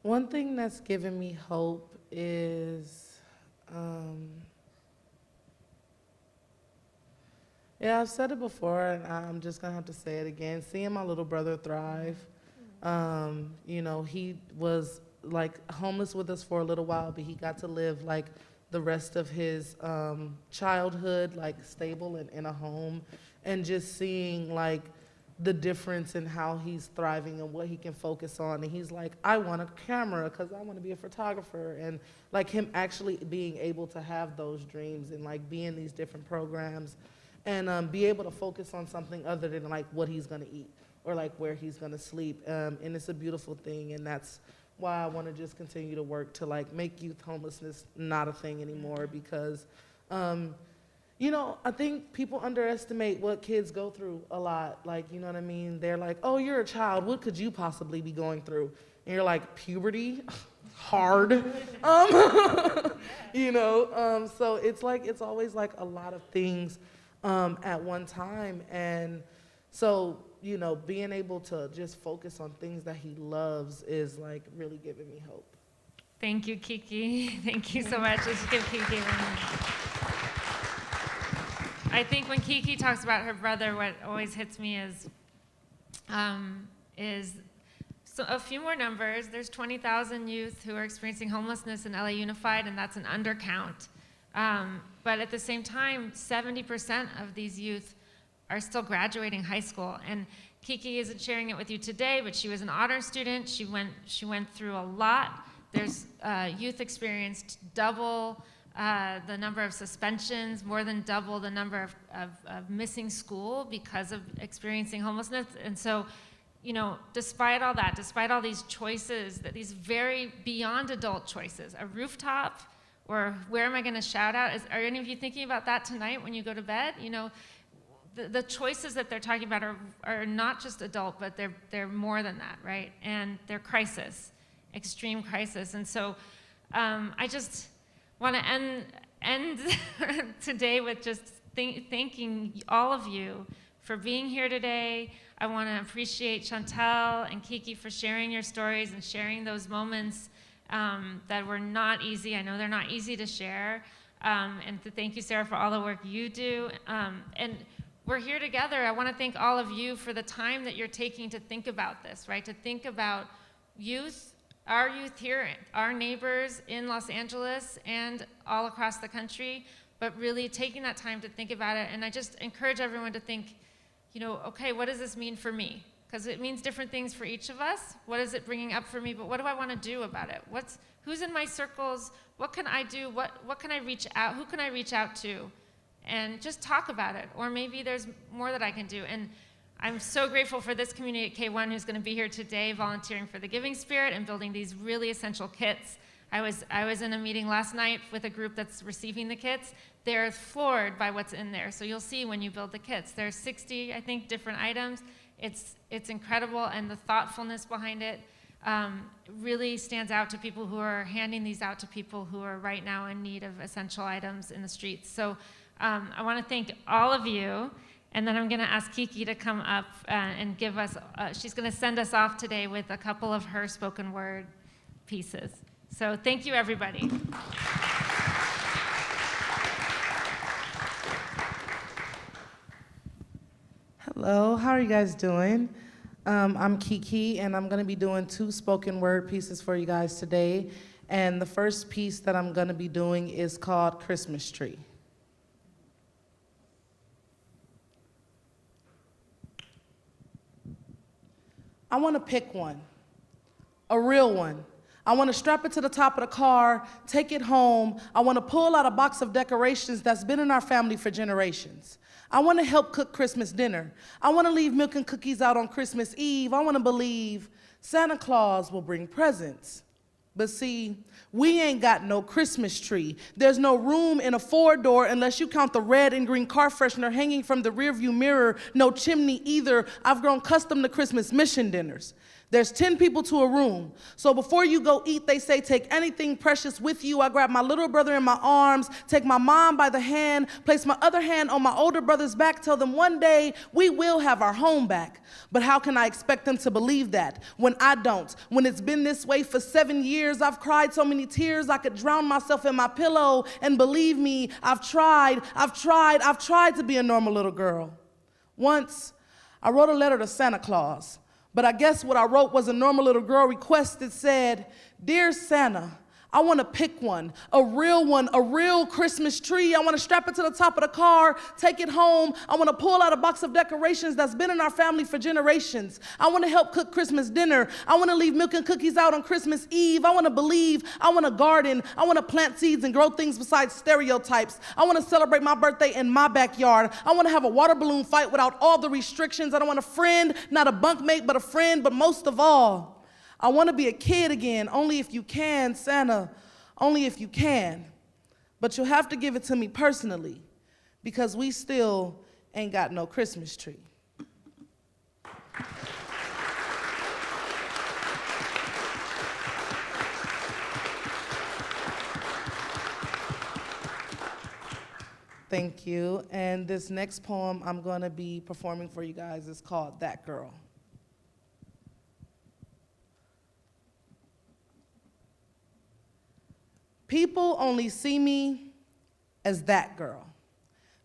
One thing that's given me hope is, yeah, I've said it before, and I'm just gonna have to say it again. Seeing my little brother thrive, you know, he was like homeless with us for a little while, but he got to live like the rest of his childhood, like stable and in a home, and just seeing like the difference in how he's thriving and what he can focus on. And he's like, I want a camera because I want to be a photographer. And like him actually being able to have those dreams and like be in these different programs and be able to focus on something other than like what he's going to eat or like where he's going to sleep. And it's a beautiful thing. And that's why I want to just continue to work to like make youth homelessness not a thing anymore, because you know, I think people underestimate what kids go through a lot. Like, you know what I mean? They're like, oh, you're a child. What could you possibly be going through? And you're like, puberty? Hard. You know, so it's like, it's always like a lot of things at one time. And so, you know, being able to just focus on things that he loves is like really giving me hope. Thank you, Kiki. Thank you so much. Let's give Kiki a round. I think when Kiki talks about her brother, what always hits me is so a few more numbers. There's 20,000 youth who are experiencing homelessness in LA Unified, and that's an undercount. But at the same time, 70% of these youth are still graduating high school. And Kiki isn't sharing it with you today, but she was an honor student. She went through a lot. There's youth experienced double the number of suspensions, more than double the number of missing school because of experiencing homelessness. And so, you know, despite all that, despite all these choices, that these very beyond adult choices, a rooftop, or where am I going to shout out? Are any of you thinking about that tonight when you go to bed? You know, the choices that they're talking about are not just adult, but they're more than that, right? And they're crisis, extreme crisis. And so I just want to end today with just thanking all of you for being here today. I want to appreciate Chantel and Kiki for sharing your stories and sharing those moments that were not easy. I know they're not easy to share. And to thank you, Sarah, for all the work you do. And we're here together. I want to thank all of you for the time that you're taking to think about this, right? To think about youth, our youth here, our neighbors in Los Angeles and all across the country, but really taking that time to think about it. And I just encourage everyone to think, you know, okay, what does this mean for me? Because it means different things for each of us. What is it bringing up for me? But what do I want to do about it? Who's in my circles? What can I do? What can I reach out? Who can I reach out to? And just talk about it. Or maybe there's more that I can do. And I'm so grateful for this community at K1 who's going to be here today volunteering for the Giving Spirit and building these really essential kits. I was in a meeting last night with a group that's receiving the kits. They're floored by what's in there. So you'll see when you build the kits. There's 60, I think, different items. It's incredible, and the thoughtfulness behind it really stands out to people who are handing these out to people who are right now in need of essential items in the streets. So I want to thank all of you, and then I'm going to ask Kiki to come up and give us, she's going to send us off today with a couple of her spoken word pieces. So thank you, everybody. Hello, how are you guys doing? I'm Kiki, and I'm going to be doing 2 spoken word pieces for you guys today. And the first piece that I'm going to be doing is called Christmas Tree. I want to pick one, a real one. I want to strap it to the top of the car, take it home. I want to pull out a box of decorations that's been in our family for generations. I want to help cook Christmas dinner. I want to leave milk and cookies out on Christmas Eve. I want to believe Santa Claus will bring presents. But see, we ain't got no Christmas tree. There's no room in a 4-door unless you count the red and green car freshener hanging from the rearview mirror. No chimney either. I've grown accustomed to Christmas mission dinners. There's 10 people to a room. So before you go eat, they say, take anything precious with you. I grab my little brother in my arms, take my mom by the hand, place my other hand on my older brother's back, tell them one day we will have our home back. But how can I expect them to believe that when I don't? When it's been this way for 7 years, I've cried so many tears I could drown myself in my pillow. And believe me, I've tried to be a normal little girl. Once, I wrote a letter to Santa Claus. But I guess what I wrote was a normal little girl request that said, Dear Santa, I want to pick one, a real Christmas tree. I want to strap it to the top of the car, take it home. I want to pull out a box of decorations that's been in our family for generations. I want to help cook Christmas dinner. I want to leave milk and cookies out on Christmas Eve. I want to believe. I want to garden. I want to plant seeds and grow things besides stereotypes. I want to celebrate my birthday in my backyard. I want to have a water balloon fight without all the restrictions. I don't want a friend, not a bunkmate, but a friend. But most of all, I want to be a kid again, only if you can, Santa, only if you can. But you'll have to give it to me personally, because we still ain't got no Christmas tree. Thank you. And this next poem I'm going to be performing for you guys is called That Girl. People only see me as that girl.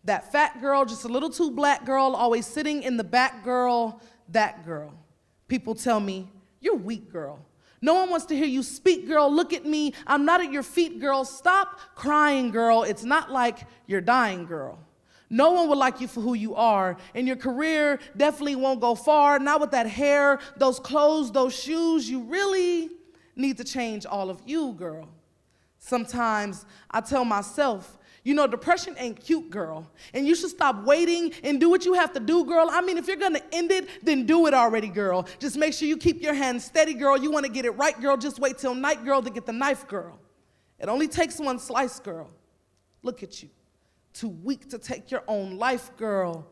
That fat girl, just a little too black girl, always sitting in the back girl, that girl. People tell me, you're weak, girl. No one wants to hear you speak, girl. Look at me. I'm not at your feet, girl. Stop crying, girl. It's not like you're dying, girl. No one will like you for who you are, and your career definitely won't go far. Not with that hair, those clothes, those shoes. You really need to change all of you, girl. Sometimes I tell myself, you know, depression ain't cute, girl. And you should stop waiting and do what you have to do, girl. I mean, if you're gonna end it, then do it already, girl. Just make sure you keep your hands steady, girl. You wanna get it right, girl. Just wait till night, girl, to get the knife, girl. It only takes one slice, girl. Look at you. Too weak to take your own life, girl.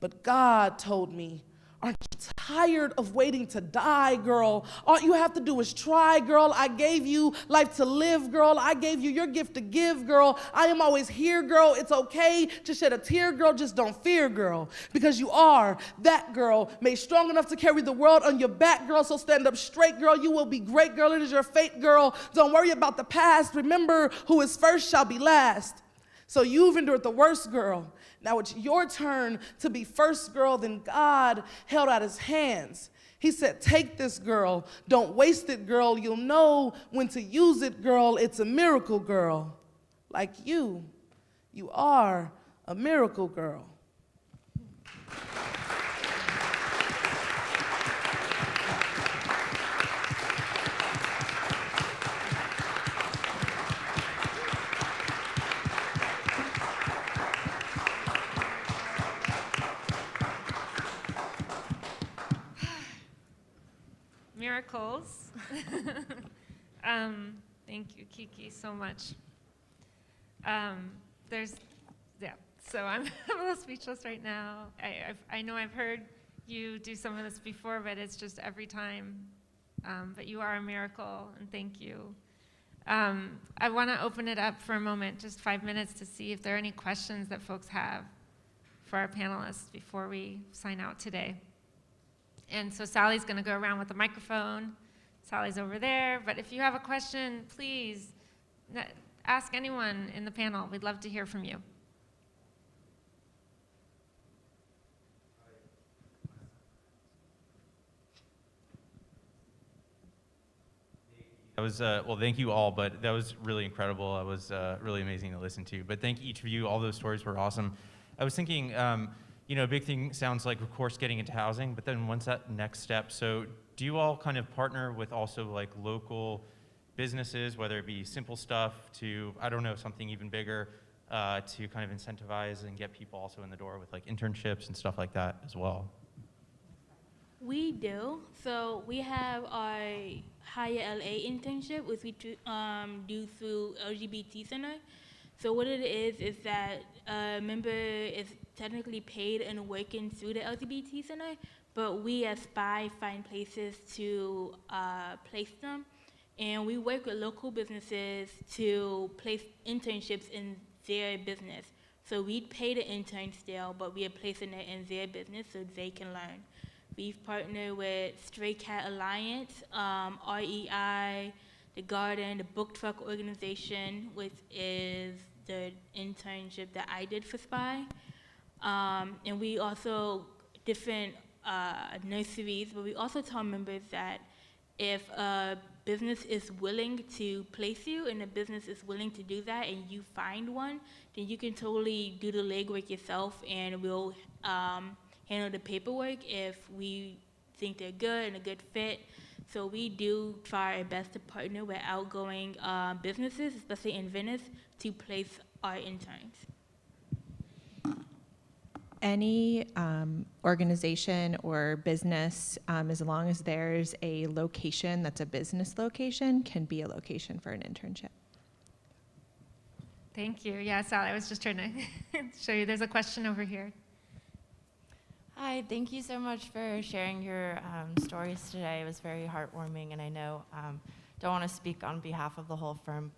But God told me, aren't you tired of waiting to die, girl? All you have to do is try, girl. I gave you life to live, girl. I gave you your gift to give, girl. I am always here, girl. It's okay to shed a tear, girl. Just don't fear, girl. Because you are that girl made strong enough to carry the world on your back, girl. So stand up straight, girl. You will be great, girl. It is your fate, girl. Don't worry about the past. Remember, who is first shall be last. So you've endured the worst, girl. Now it's your turn to be first, girl. Then God held out his hands. He said, take this, girl. Don't waste it, girl. You'll know when to use it, girl. It's a miracle, girl. Like you are a miracle, girl. Miracles. Thank you, Kiki, so much. So I'm a little speechless right now. I know I've heard you do some of this before, but it's just every time. But you are a miracle, and thank you. I want to open it up for a moment, just 5 minutes, to see if there are any questions that folks have for our panelists before we sign out today. And so Sally's going to go around with the microphone. Sally's over there. But if you have a question, please ask anyone in the panel. We'd love to hear from you. That was, well, thank you all, but that was really incredible. That was really amazing to listen to. But thank each of you. All those stories were awesome. I was thinking, you know, a big thing sounds like, of course, getting into housing, but then what's that next step? So do you all kind of partner with also like local businesses, whether it be simple stuff to, I don't know, something even bigger, to kind of incentivize and get people also in the door with like internships and stuff like that as well? We do. So we have our Higher LA internship, which we do through LGBT Center. So what it is that a member is technically paid and working through the LGBT Center, but we as SPY find places to place them. And we work with local businesses to place internships in their business. So we'd pay the intern still, but we are placing it in their business so they can learn. We've partnered with Stray Cat Alliance, REI, The Garden, the Book Truck Organization, which is the internship that I did for SPY. And we also, different nurseries, but we also tell members that if a business is willing to place you and a business is willing to do that and you find one, then you can totally do the legwork yourself and we'll handle the paperwork if we think they're good and a good fit. So we do try our best to partner with outgoing businesses, especially in Venice, to place our interns. Any organization or business, as long as there's a location that's a business location, can be a location for an internship. Thank you. Yeah, Sally, I was just trying to show you. There's a question over here. Hi, thank you so much for sharing your stories today. It was very heartwarming, and I know, don't want to speak on behalf of the whole firm,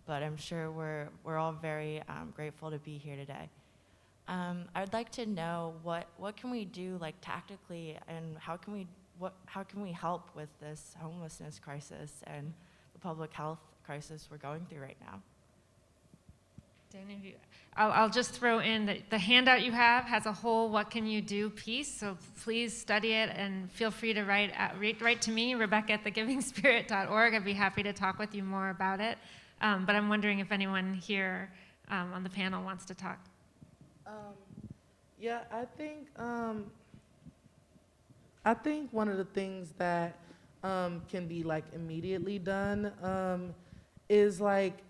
but I'm sure we're all very grateful to be here today. I would like to know what can we do, like tactically, and how can we help with this homelessness crisis and the public health crisis we're going through right now? I'll just throw in that the handout you have has a whole "What can you do" piece, so please study it and feel free to write to me, Rebecca@thegivingspirit.org. I'd be happy to talk with you more about it. But I'm wondering if anyone here on the panel wants to talk. Yeah, I think one of the things that can be like immediately done is like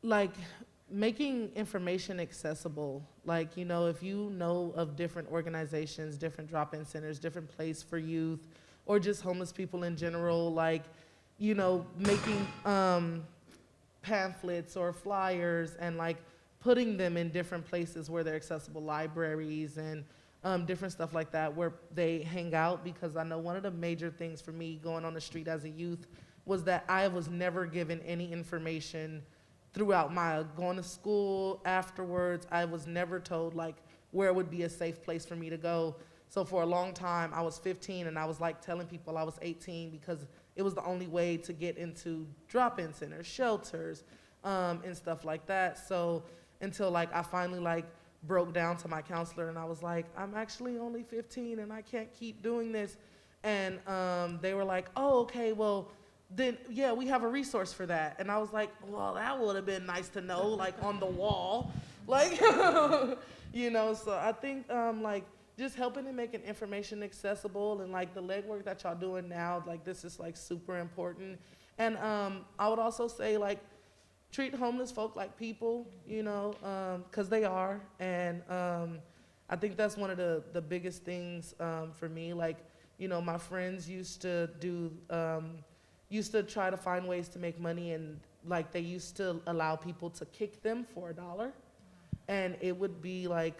like making information accessible. Like, you know, if you know of different organizations, different drop-in centers, different place for youth, or just homeless people in general, like, you know, making pamphlets or flyers and like putting them in different places where they're accessible, libraries and different stuff like that where they hang out. Because I know one of the major things for me going on the street as a youth was that I was never given any information throughout my going to school afterwards. I was never told like where would be a safe place for me to go. So for a long time, I was 15 and I was like telling people I was 18 because it was the only way to get into drop-in centers, shelters, and stuff like that. So until like I finally like broke down to my counselor and I was like, I'm actually only 15 and I can't keep doing this. And they were like, oh, okay, well, then yeah, we have a resource for that. And I was like, well, that would have been nice to know, like on the wall, like, you know. So I think like just helping and making information accessible and like the legwork that y'all doing now, like this is like super important. And I would also say like treat homeless folk like people, you know, because they are. And I think that's one of the biggest things for me. Like, you know, my friends used to do, used to try to find ways to make money, and like they used to allow people to kick them for $1. And it would be like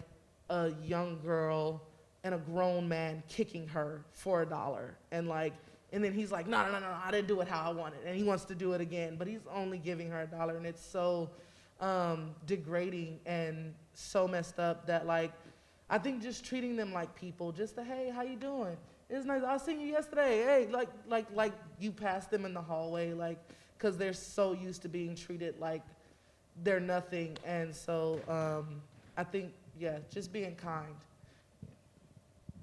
a young girl and a grown man kicking her for $1. And like, and then he's like, no, I didn't do it how I wanted. And he wants to do it again, but he's only giving her $1. And it's so degrading and so messed up that like, I think just treating them like people, just the, hey, how you doing? It's nice, I seen you yesterday. Hey, like you passed them in the hallway, like, cause they're so used to being treated like they're nothing. And so I think, yeah, just being kind.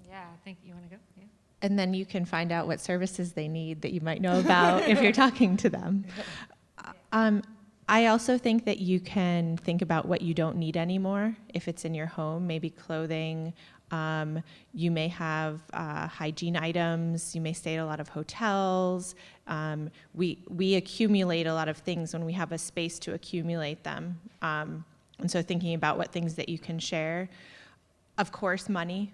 Yeah, I think you want to go? Yeah. And then you can find out what services they need that you might know about if you're talking to them. I also think that you can think about what you don't need anymore if it's in your home, maybe clothing. You may have hygiene items. You may stay at a lot of hotels. We accumulate a lot of things when we have a space to accumulate them. And so thinking about what things that you can share. Of course, money.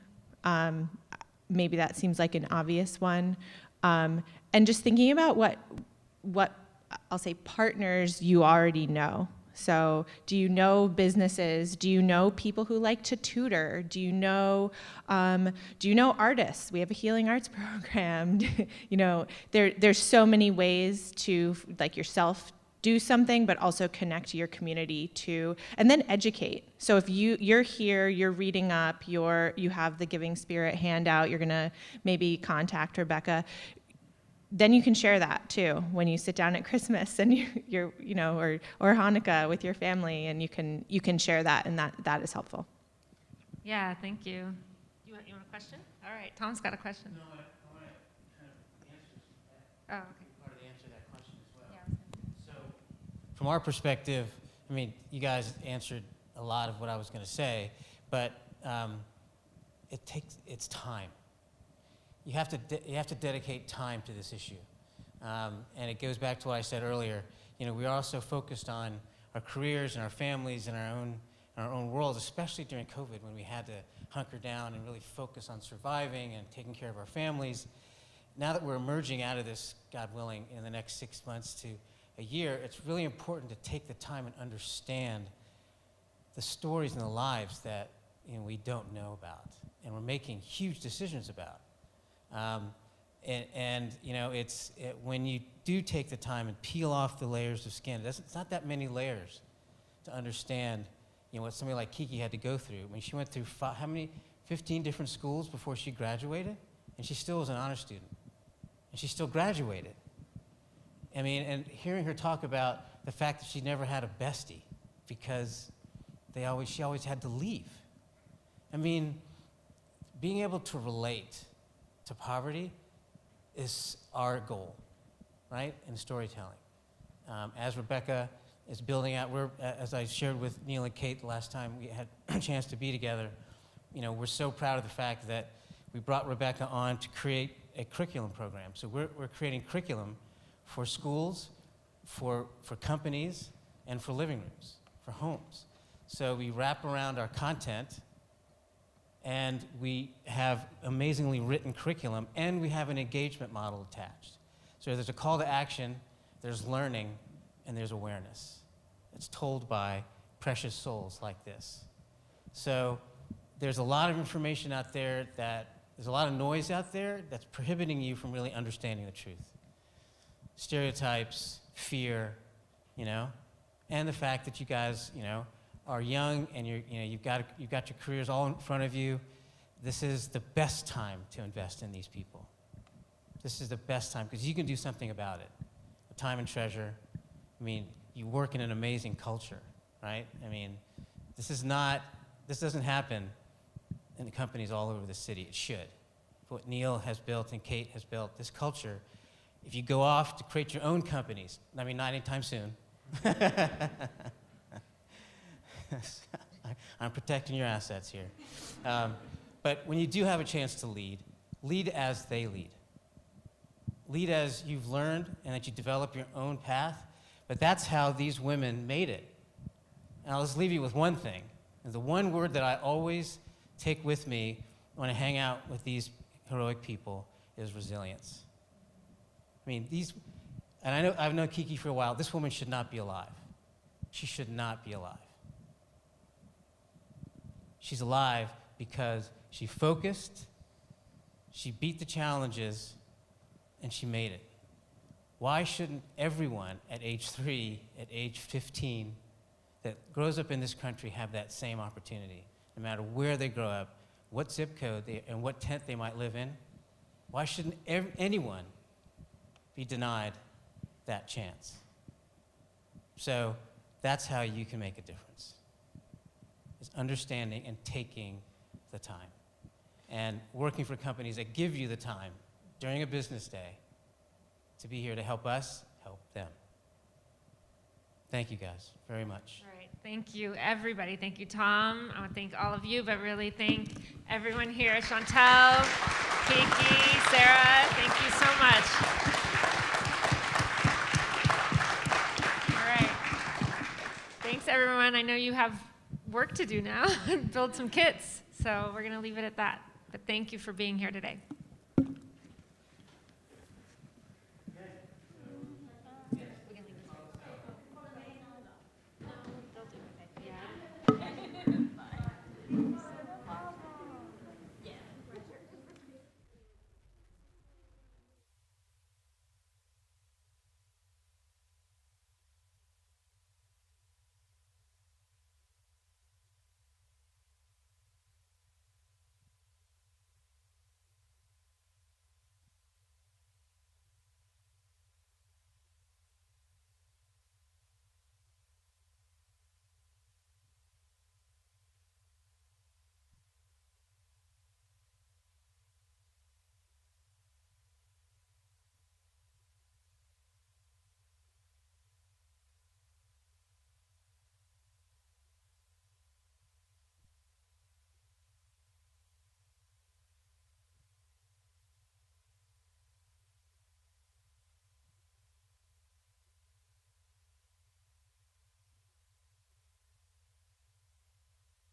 Maybe that seems like an obvious one. And just thinking about what I'll say partners you already know. So do you know businesses? Do you know people who like to tutor? Do you know artists? We have a healing arts program. You know, there's so many ways to, like yourself, do something, but also connect to your community too, and then educate. So if you're here, you're reading up, you have the Giving Spirit handout, you're gonna maybe contact Rebecca, then you can share that too when you sit down at Christmas and you're you know, or Hanukkah with your family, and you can share that, and that is helpful. Yeah, thank you. You want a question? All right, Tom's got a question. No, I want to kind of answer that. Oh, okay. Part of the answer to that question as well. Yeah, so from our perspective, I mean, you guys answered a lot of what I was going to say, but it's time. You have to dedicate time to this issue, and it goes back to what I said earlier. You know, we are also focused on our careers and our families and our own world, especially during COVID when we had to hunker down and really focus on surviving and taking care of our families. Now that we're emerging out of this, God willing, in the next 6 months to a year, it's really important to take the time and understand the stories and the lives that, you know, we don't know about, and we're making huge decisions about. And you know, when you do take the time and peel off the layers of skin, it's not that many layers to understand, you know, what somebody like Kiki had to go through. I mean, she went through 15 different schools before she graduated, and she still was an honor student, and she still graduated. I mean, and hearing her talk about the fact that she never had a bestie because she always had to leave. I mean, being able to relate to poverty is our goal, right, in storytelling. As Rebecca is building out, as I shared with Neil and Kate the last time we had a chance to be together, you know, we're so proud of the fact that we brought Rebecca on to create a curriculum program. So we're creating curriculum for schools, for companies, and for living rooms, for homes. So we wrap around our content, and we have amazingly written curriculum, and we have an engagement model attached. So there's a call to action, there's learning, and there's awareness. It's told by precious souls like this. So there's a lot of information out there there's a lot of noise out there that's prohibiting you from really understanding the truth. Stereotypes, fear, and the fact that you guys, are young and you've got your careers all in front of you. This is the best time to invest in these people. This is the best time because you can do something about it. Time and treasure. I mean, you work in an amazing culture, right? I mean, this doesn't happen in the companies all over the city. It should. What Neil has built and Kate has built, this culture, if you go off to create your own companies, not anytime soon. I'm protecting your assets here. But when you do have a chance to lead as they lead. Lead as you've learned and that you develop your own path. But that's how these women made it. And I'll just leave you with one thing. And the one word that I always take with me when I hang out with these heroic people is resilience. I mean, and I've known Kiki for a while. This woman should not be alive. She should not be alive. She's alive because she focused, she beat the challenges, and she made it. Why shouldn't everyone at age 3, at age 15, that grows up in this country have that same opportunity, no matter where they grow up, what zip code and what tent they might live in? Why shouldn't anyone be denied that chance? So that's how you can make a difference, is understanding and taking the time and working for companies that give you the time during a business day to be here to help us help them. Thank you guys very much. All right, thank you everybody. Thank you, Tom. I want to thank all of you, but really thank everyone here. Chantel, Kiki, Sarah, thank you so much. All right. Thanks everyone. I know you have work to do now, build some kits. So we're going to leave it at that. But thank you for being here today.